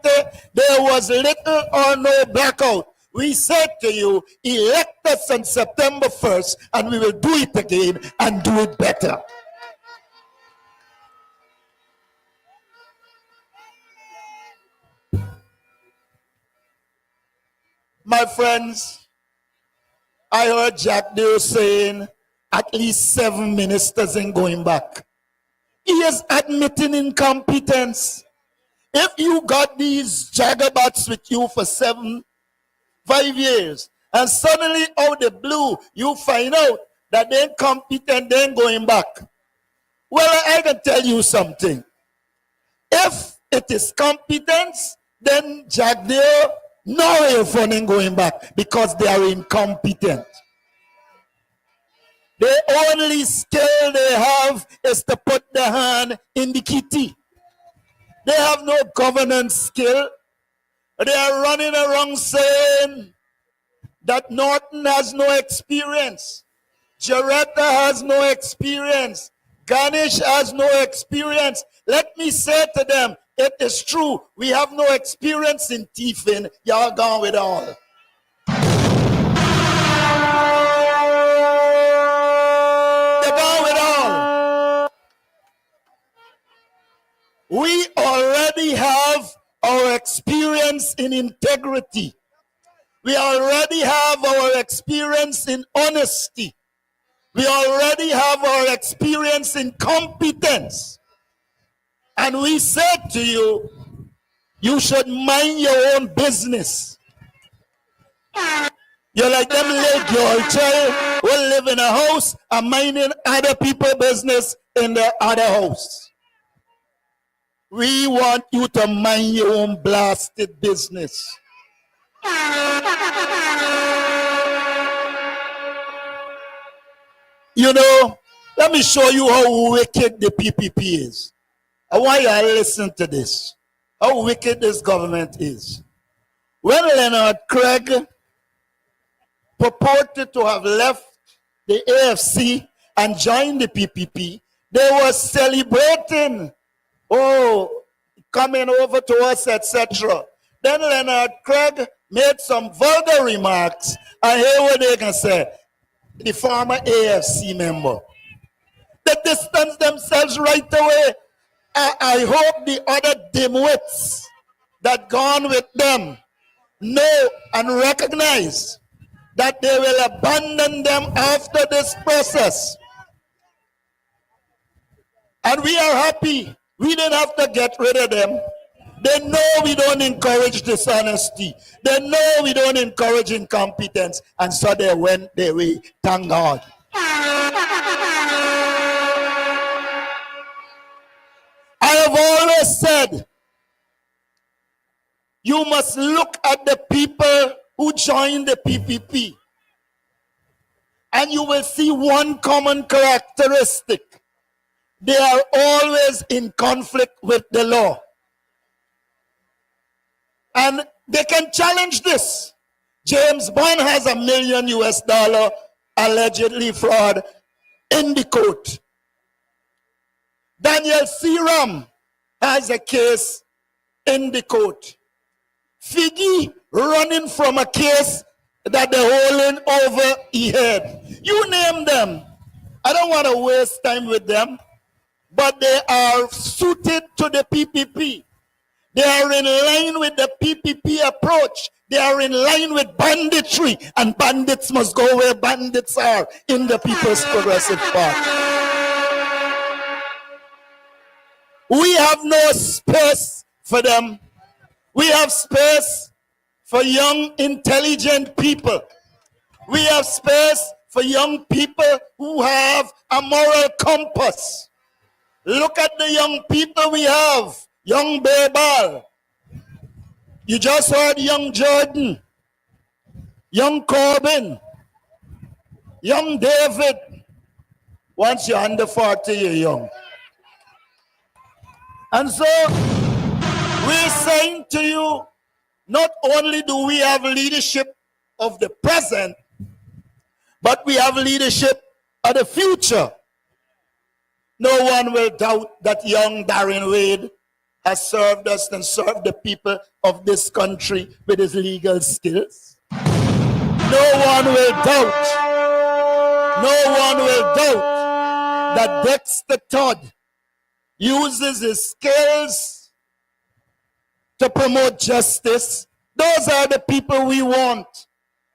there was little or no blackout. We said to you, elect us on September 1st and we will do it again and do it better. My friends, I heard Jack Dale saying at least 7 ministers ain't going back. He is admitting incompetence. If you got these jagabats with you for 5 years, and suddenly out the blue, you find out that they're incompetent, they ain't going back. Well, I can tell you something. If it is competence, then Jack Dale, no way of ain't going back because they are incompetent. The only skill they have is to put their hand in the kitty. They have no governance skill. They are running around saying that Norton has no experience. Jaretta has no experience. Ganesh has no experience. Let me say to them, it is true. We have no experience in thieving. Y'all gone with all. They're gone with all. We already have our experience in integrity. We already have our experience in honesty. We already have our experience in competence. And we said to you, you should mind your own business. You're like them little girl child who live in a house and minding other people's business in their other house. We want you to mind your own blasted business. You know, let me show you how wicked the PPP is. I want you to listen to this. How wicked this government is. When Leonard Craig purported to have left the AFC and joined the PPP, They were celebrating, oh, coming over to us, etc. Then Leonard Craig made some vulgar remarks, and here what they can say, the former AFC member. They distance themselves right away. I hope the other dimwits that gone with them know and recognize that they will abandon them after this process. And we are happy. We didn't have to get rid of them. They know we don't encourage dishonesty. They know we don't encourage incompetence. And so they went their way. Thank God. I have always said, you must look at the people who joined the PPP, and you will see one common characteristic. They are always in conflict with the law. And they can challenge this. James Bond has $1 million US allegedly fraud in the court. Daniel Seram has a case in the court. Figgy running from a case that they're holding over his head. You name them. I don't want to waste time with them, but they are suited to the PPP. They are in line with the PPP approach. They are in line with banditry, and bandits must go where bandits are in the People's Progressive Party. We have no space for them. We have space for young, intelligent people. We have space for young people who have a moral compass. Look at the young people we have. Young Babal. You just heard young Jordan. Young Corbin. Young David. Once you're under 40, you're young. And so, we're saying to you, not only do we have leadership of the present, but we have leadership of the future. No one will doubt that young Darren Wade has served us and served the people of this country with his legal skills. No one will doubt that Dexter Todd uses his skills to promote justice. Those are the people we want.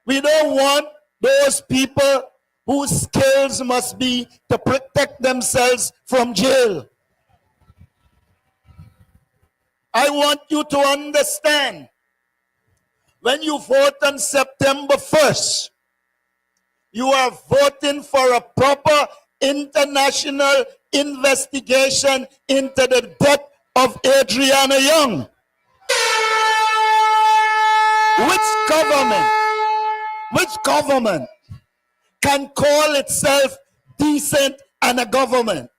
We don't want those people whose skills must be to protect themselves from jail. I want you to understand, when you vote on September 1st, you are voting for a proper international investigation into the death of Adriana Young. Which government can call itself decent and a government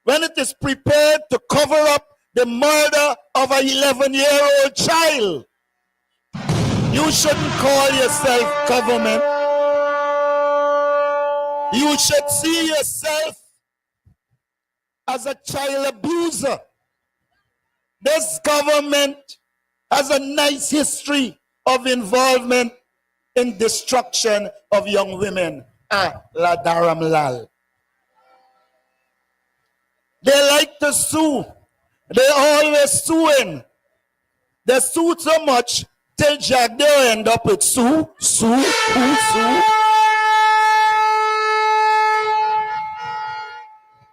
when it is prepared to cover up the murder of an 11-year-old child? You shouldn't call yourself government. You should see yourself as a child abuser. This government has a nice history of involvement in destruction of young women. La Daram Lal. They like to sue. They always suing. They sue so much till Jack they'll end up with sue.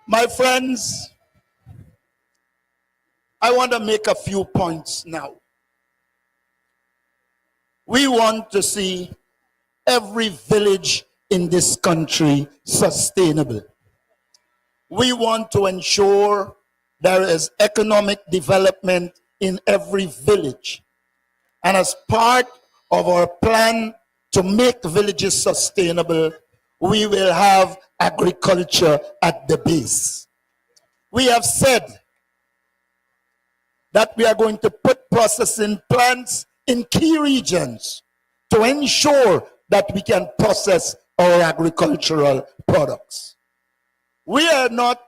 My friends, I want to make a few points now. We want to see every village in this country sustainable. We want to ensure there is economic development in every village. And as part of our plan to make villages sustainable, we will have agriculture at the base. We have said that we are going to put processing plants in key regions to ensure that we can process our agricultural products. We are not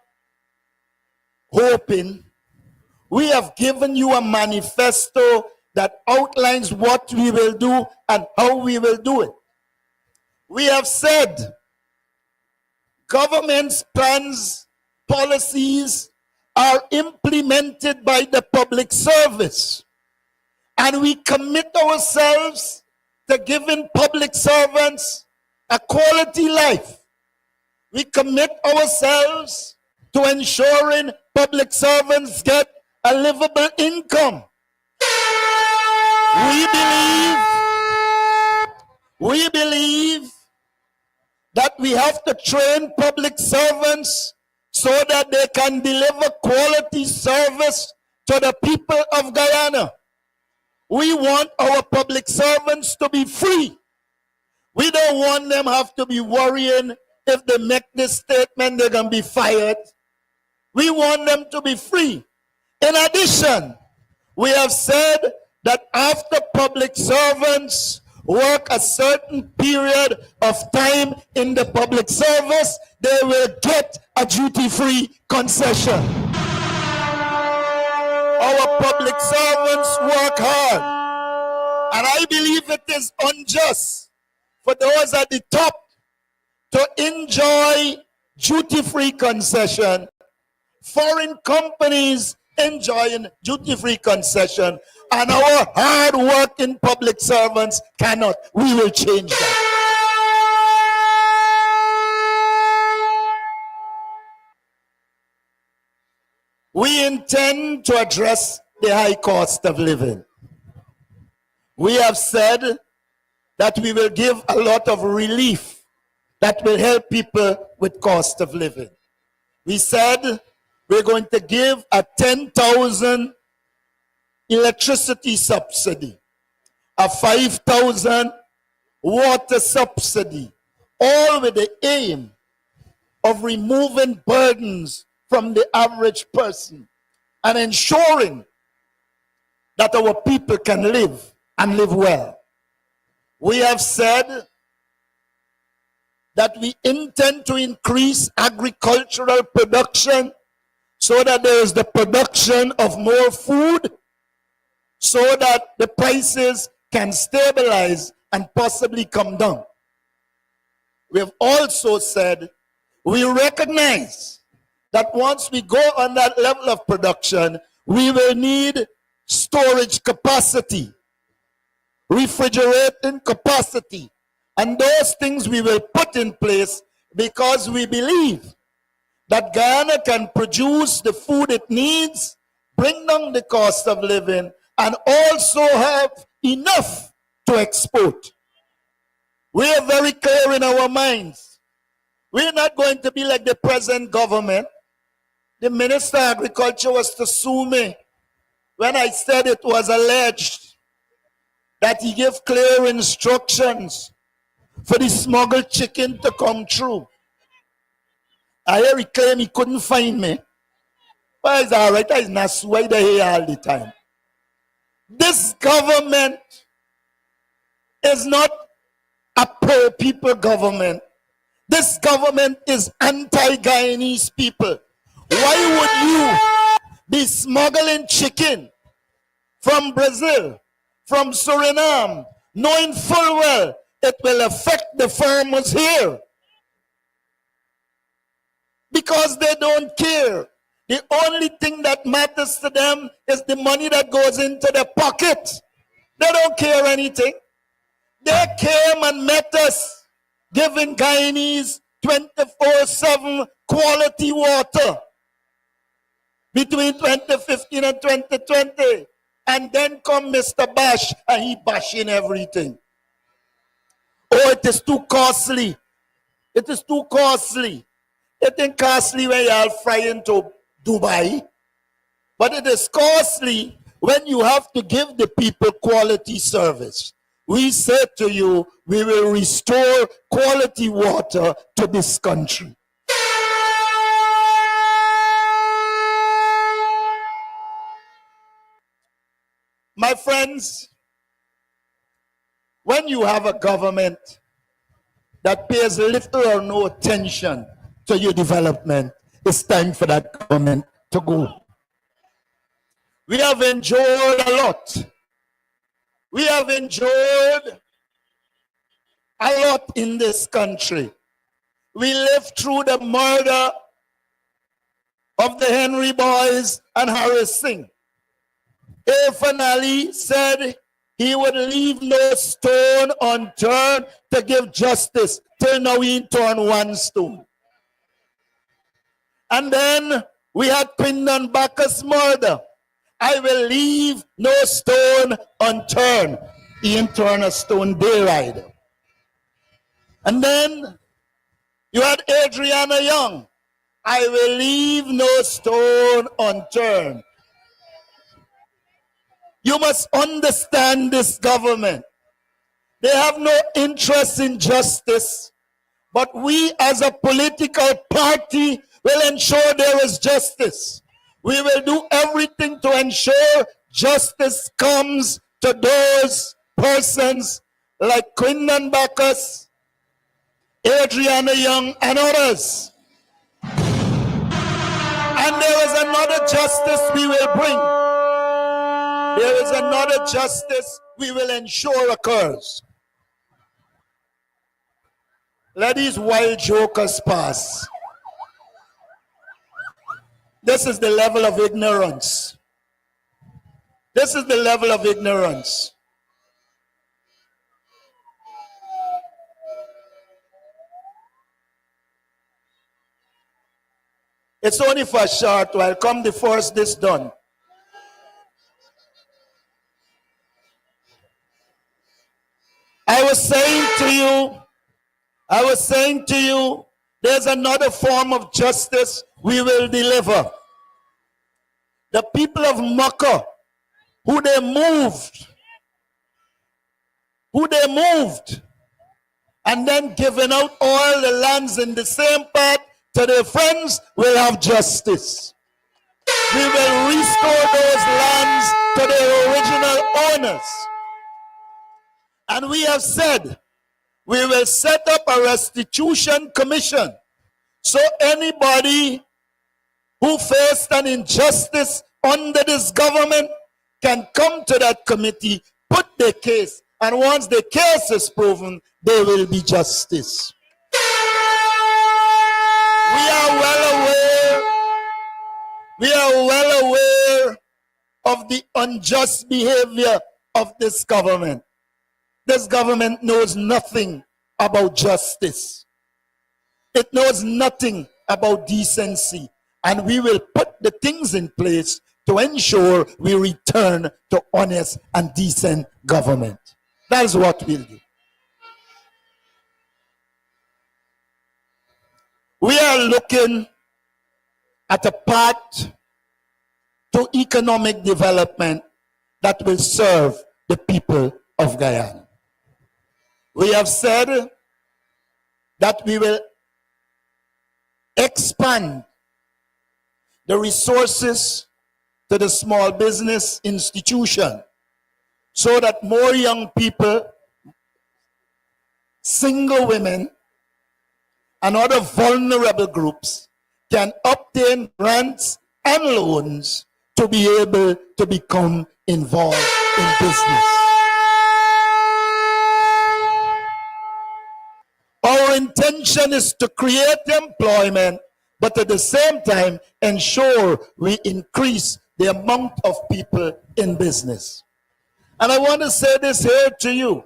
hoping. We have given you a manifesto that outlines what we will do and how we will do it. We have said government's plans, policies are implemented by the public service. And we commit ourselves to giving public servants a quality life. We commit ourselves to ensuring public servants get a livable income. We believe that we have to train public servants so that they can deliver quality service to the people of Guyana. We want our public servants to be free. We don't want them have to be worrying if they make this statement, they're going to be fired. We want them to be free. In addition, we have said that after public servants work a certain period of time in the public service, they will get a duty-free concession. Our public servants work hard, and I believe it is unjust for those at the top to enjoy duty-free concession, foreign companies enjoying duty-free concession, and our hard-working public servants cannot. We will change that. We intend to address the high cost of living. We have said that we will give a lot of relief that will help people with cost of living. We said we're going to give a 10,000 electricity subsidy, a 5,000 water subsidy, all with the aim of removing burdens from the average person and ensuring that our people can live and live well. We have said that we intend to increase agricultural production so that there is the production of more food, so that the prices can stabilize and possibly come down. We have also said we recognize that once we go on that level of production, we will need storage capacity, refrigerating capacity, and those things we will put in place because we believe that Guyana can produce the food it needs, bring down the cost of living, and also have enough to export. We are very clear in our minds. We're not going to be like the present government. The Minister of Agriculture was to sue me when I said it was alleged that he gave clear instructions for the smuggled chicken to come through. I hear he claim he couldn't find me. But it's all right, he's not sweating here all the time. This government is not a pro-people government. This government is anti-Guyanese people. Why would you be smuggling chicken from Brazil, from Suriname, knowing full well it will affect the farmers here? Because they don't care. The only thing that matters to them is the money that goes into their pocket. They don't care anything. They came and met us, giving Guyanese 24/7 quality water between 2015 and 2020. And then come Mr. Bash and he bashing everything. Oh, it is too costly. It is too costly. It ain't costly when you're flying to Dubai, but it is costly when you have to give the people quality service. We say to you, we will restore quality water to this country. My friends, when you have a government that pays little or no attention to your development, it's time for that government to go. We have endured a lot. We have endured a lot in this country. We lived through the murder of the Henry boys and Harris Singh. Irfan Ali said he would leave no stone unturned to give justice. Till now he turned one stone. And then we had Quinlan Bacchus murder. I will leave no stone unturned. He ain't turned a stone day rider. And then you had Adriana Young. I will leave no stone unturned. You must understand this government. They have no interest in justice, but we as a political party will ensure there is justice. We will do everything to ensure justice comes to those persons like Quinlan Bacchus, Adriana Young, and others. And there is another justice we will bring. There is another justice we will ensure occurs. Let these wild jokers pass. This is the level of ignorance. This is the level of ignorance. It's only for a short while. Come the first this done. I was saying to you, there's another form of justice we will deliver. The people of Makkah, who they moved, and then giving out all the lands in the same part to their friends, will have justice. We will restore those lands to their original owners. And we have said, we will set up a restitution commission. So anybody who faced an injustice under this government can come to that committee, put their case, and once the case is proven, there will be justice. We are well aware of the unjust behavior of this government. This government knows nothing about justice. It knows nothing about decency. And we will put the things in place to ensure we return to honest and decent government. That is what we'll do. We are looking at a path to economic development that will serve the people of Guyana. We have said that we will expand the resources to the small business institution so that more young people, single women, and other vulnerable groups can obtain grants and loans to be able to become involved in business. Our intention is to create employment, but at the same time ensure we increase the amount of people in business. And I want to say this here to you.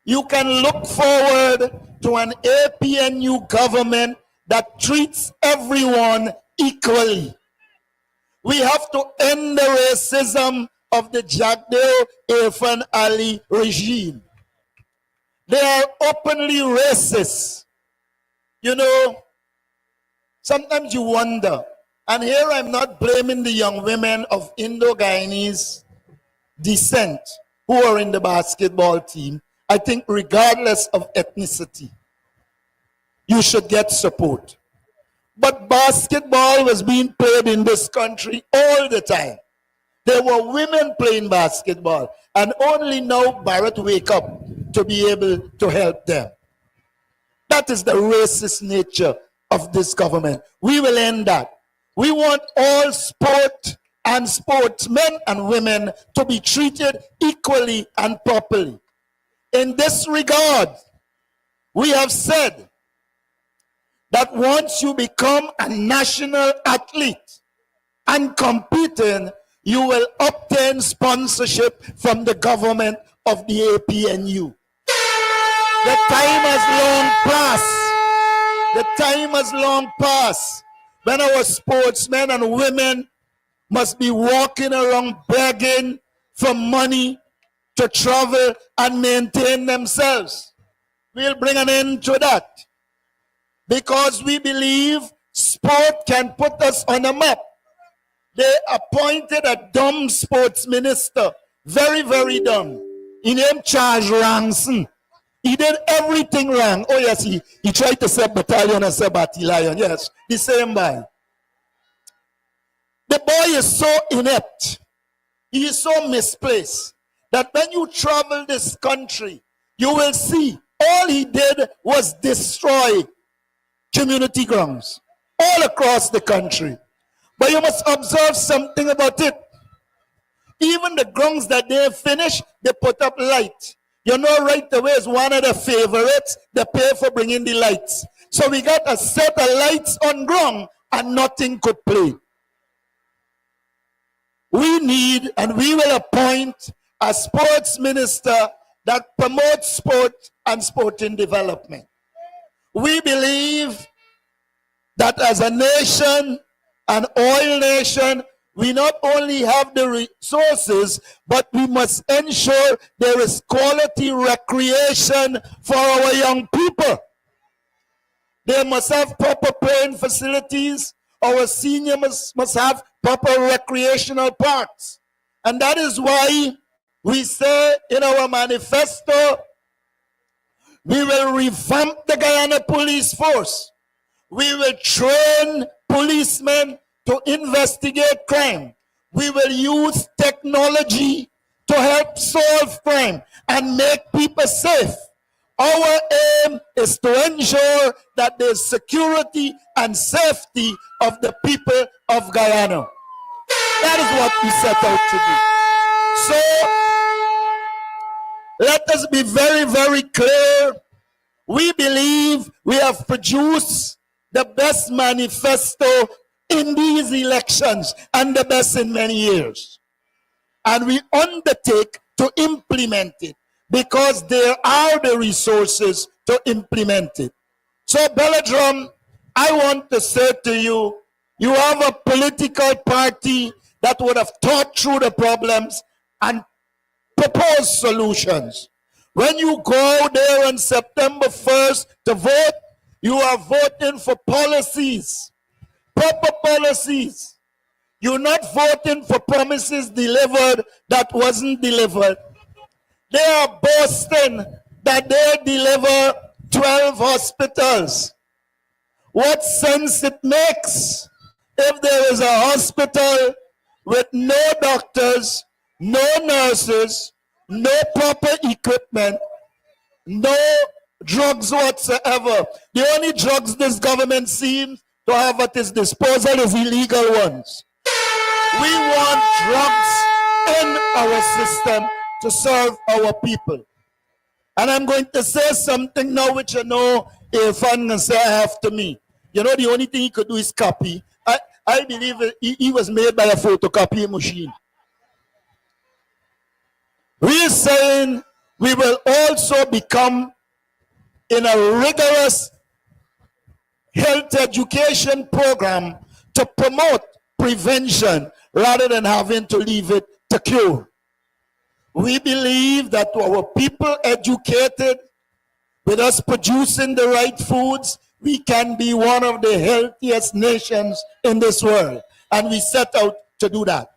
You can look forward to an APNU government that treats everyone equally. We have to end the racism of the Jagdeo Irfan Ali regime. They are openly racist. You know, sometimes you wonder, and here I'm not blaming the young women of Indo-Guyanese descent who are in the basketball team. I think regardless of ethnicity, you should get support. But basketball was being played in this country all the time. There were women playing basketball, and only now Barrett wake up to be able to help them. That is the racist nature of this government. We will end that. We want all sport and sportsmen and women to be treated equally and properly. In this regard, we have said that once you become a national athlete and competing, you will obtain sponsorship from the government of the APNU. The time has long passed. The time has long passed when our sportsmen and women must be walking around begging for money to travel and maintain themselves. We'll bring an end to that because we believe sport can put us on a map. They appointed a dumb sports minister, very, very dumb. He named Charles Ranson. He did everything wrong. Oh yes, he tried to say battalion and say battalion. Yes, the same guy. The boy is so inept. He is so misplaced that when you travel this country, you will see all he did was destroy community grounds all across the country. But you must observe something about it. Even the grounds that they finish, they put up light. You know, right away is one of the favorites. They pay for bringing the lights. So we got a set of lights on ground and nothing could play. We need and we will appoint a sports minister that promotes sport and sporting development. We believe that as a nation, an oil nation, we not only have the resources, but we must ensure there is quality recreation for our young people. They must have proper playing facilities. Our seniors must have proper recreational parks. And that is why we say in our manifesto, we will revamp the Guyana police force. We will train policemen to investigate crime. We will use technology to help solve crime and make people safe. Our aim is to ensure that there's security and safety of the people of Guyana. That is what we set out to do. So let us be very, very clear. We believe we have produced the best manifesto in these elections and the best in many years. And we undertake to implement it because there are the resources to implement it. So Belladrum, I want to say to you, you have a political party that would have thought through the problems and proposed solutions. When you go there on September 1st to vote, you are voting for policies, proper policies. You're not voting for promises delivered that wasn't delivered. They are boasting that they deliver 12 hospitals. What sense it makes if there is a hospital with no doctors, no nurses, no proper equipment, no drugs whatsoever. The only drugs this government seems to have at its disposal is illegal ones. We want drugs in our system to serve our people. And I'm going to say something now which you know Irfan can say after me. You know the only thing he could do is copy. I believe he was made by a photocopy machine. We are saying we will also become in a rigorous health education program to promote prevention rather than having to leave it to cure. We believe that our people educated, with us producing the right foods, we can be one of the healthiest nations in this world. And we set out to do that.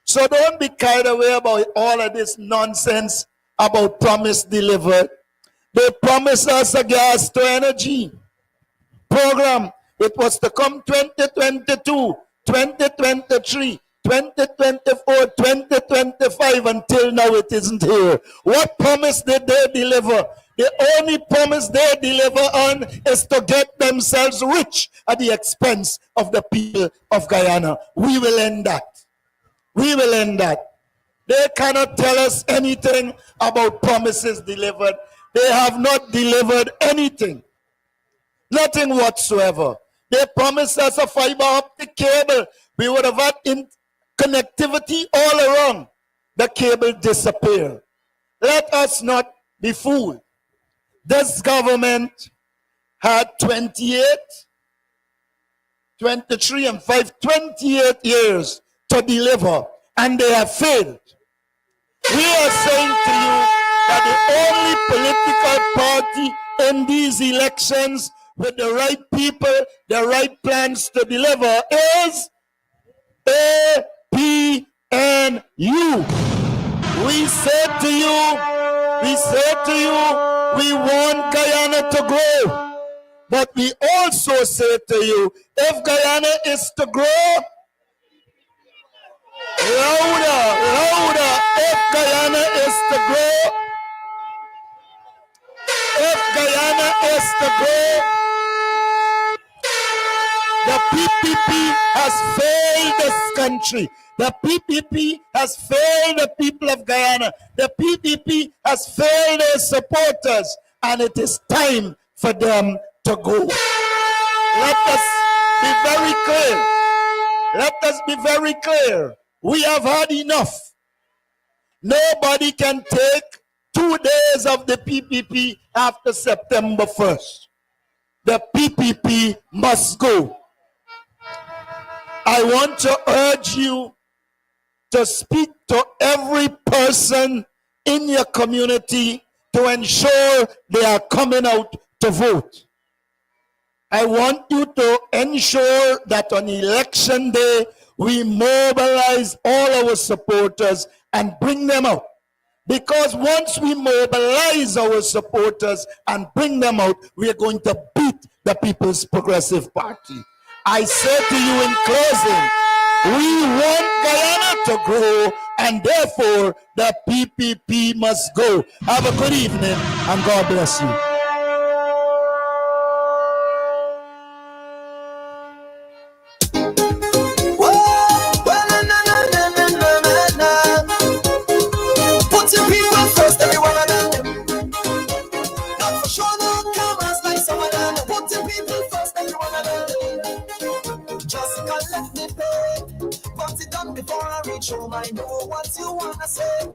So don't be carried away about all of this nonsense about promise delivered. They promised us a gas to energy program. It was to come 2022, 2023, 2024, 2025, until now it isn't here. What promise did they deliver? The only promise they deliver on is to get themselves rich at the expense of the people of Guyana. We will end that. We will end that. They cannot tell us anything about promises delivered. They have not delivered anything. Nothing whatsoever. They promised us a fiber optic cable. We would have had connectivity all around. The cable disappeared. Let us not be fooled. This government had 28, 23 and 5, 28 years to deliver, and they have failed. We are saying to you that the only political party in these elections with the right people, the right plans to deliver is APNU. We say to you, we want Guyana to grow. But we also say to you, if Guyana is to grow, louder, if Guyana is to grow, if Guyana is to grow, the PPP has failed this country. The PPP has failed the people of Guyana. The PPP has failed their supporters, and it is time for them to go. Let us be very clear. Let us be very clear. We have had enough. Nobody can take 2 days of the PPP after September 1st. The PPP must go. I want to urge you to speak to every person in your community to ensure they are coming out to vote. I want you to ensure that on election day, we mobilize all our supporters and bring them out. Because once we mobilize our supporters and bring them out, we are going to beat the People's Progressive Party. I say to you in closing, we want Guyana to grow, and therefore the PPP must go. Have a good evening, and God bless you. Put your people first, every one of them. Not for sure, no commas like some of them. Put your people first, every one of them. Just collect the pay. But it done before I reach home. I know what you wanna say.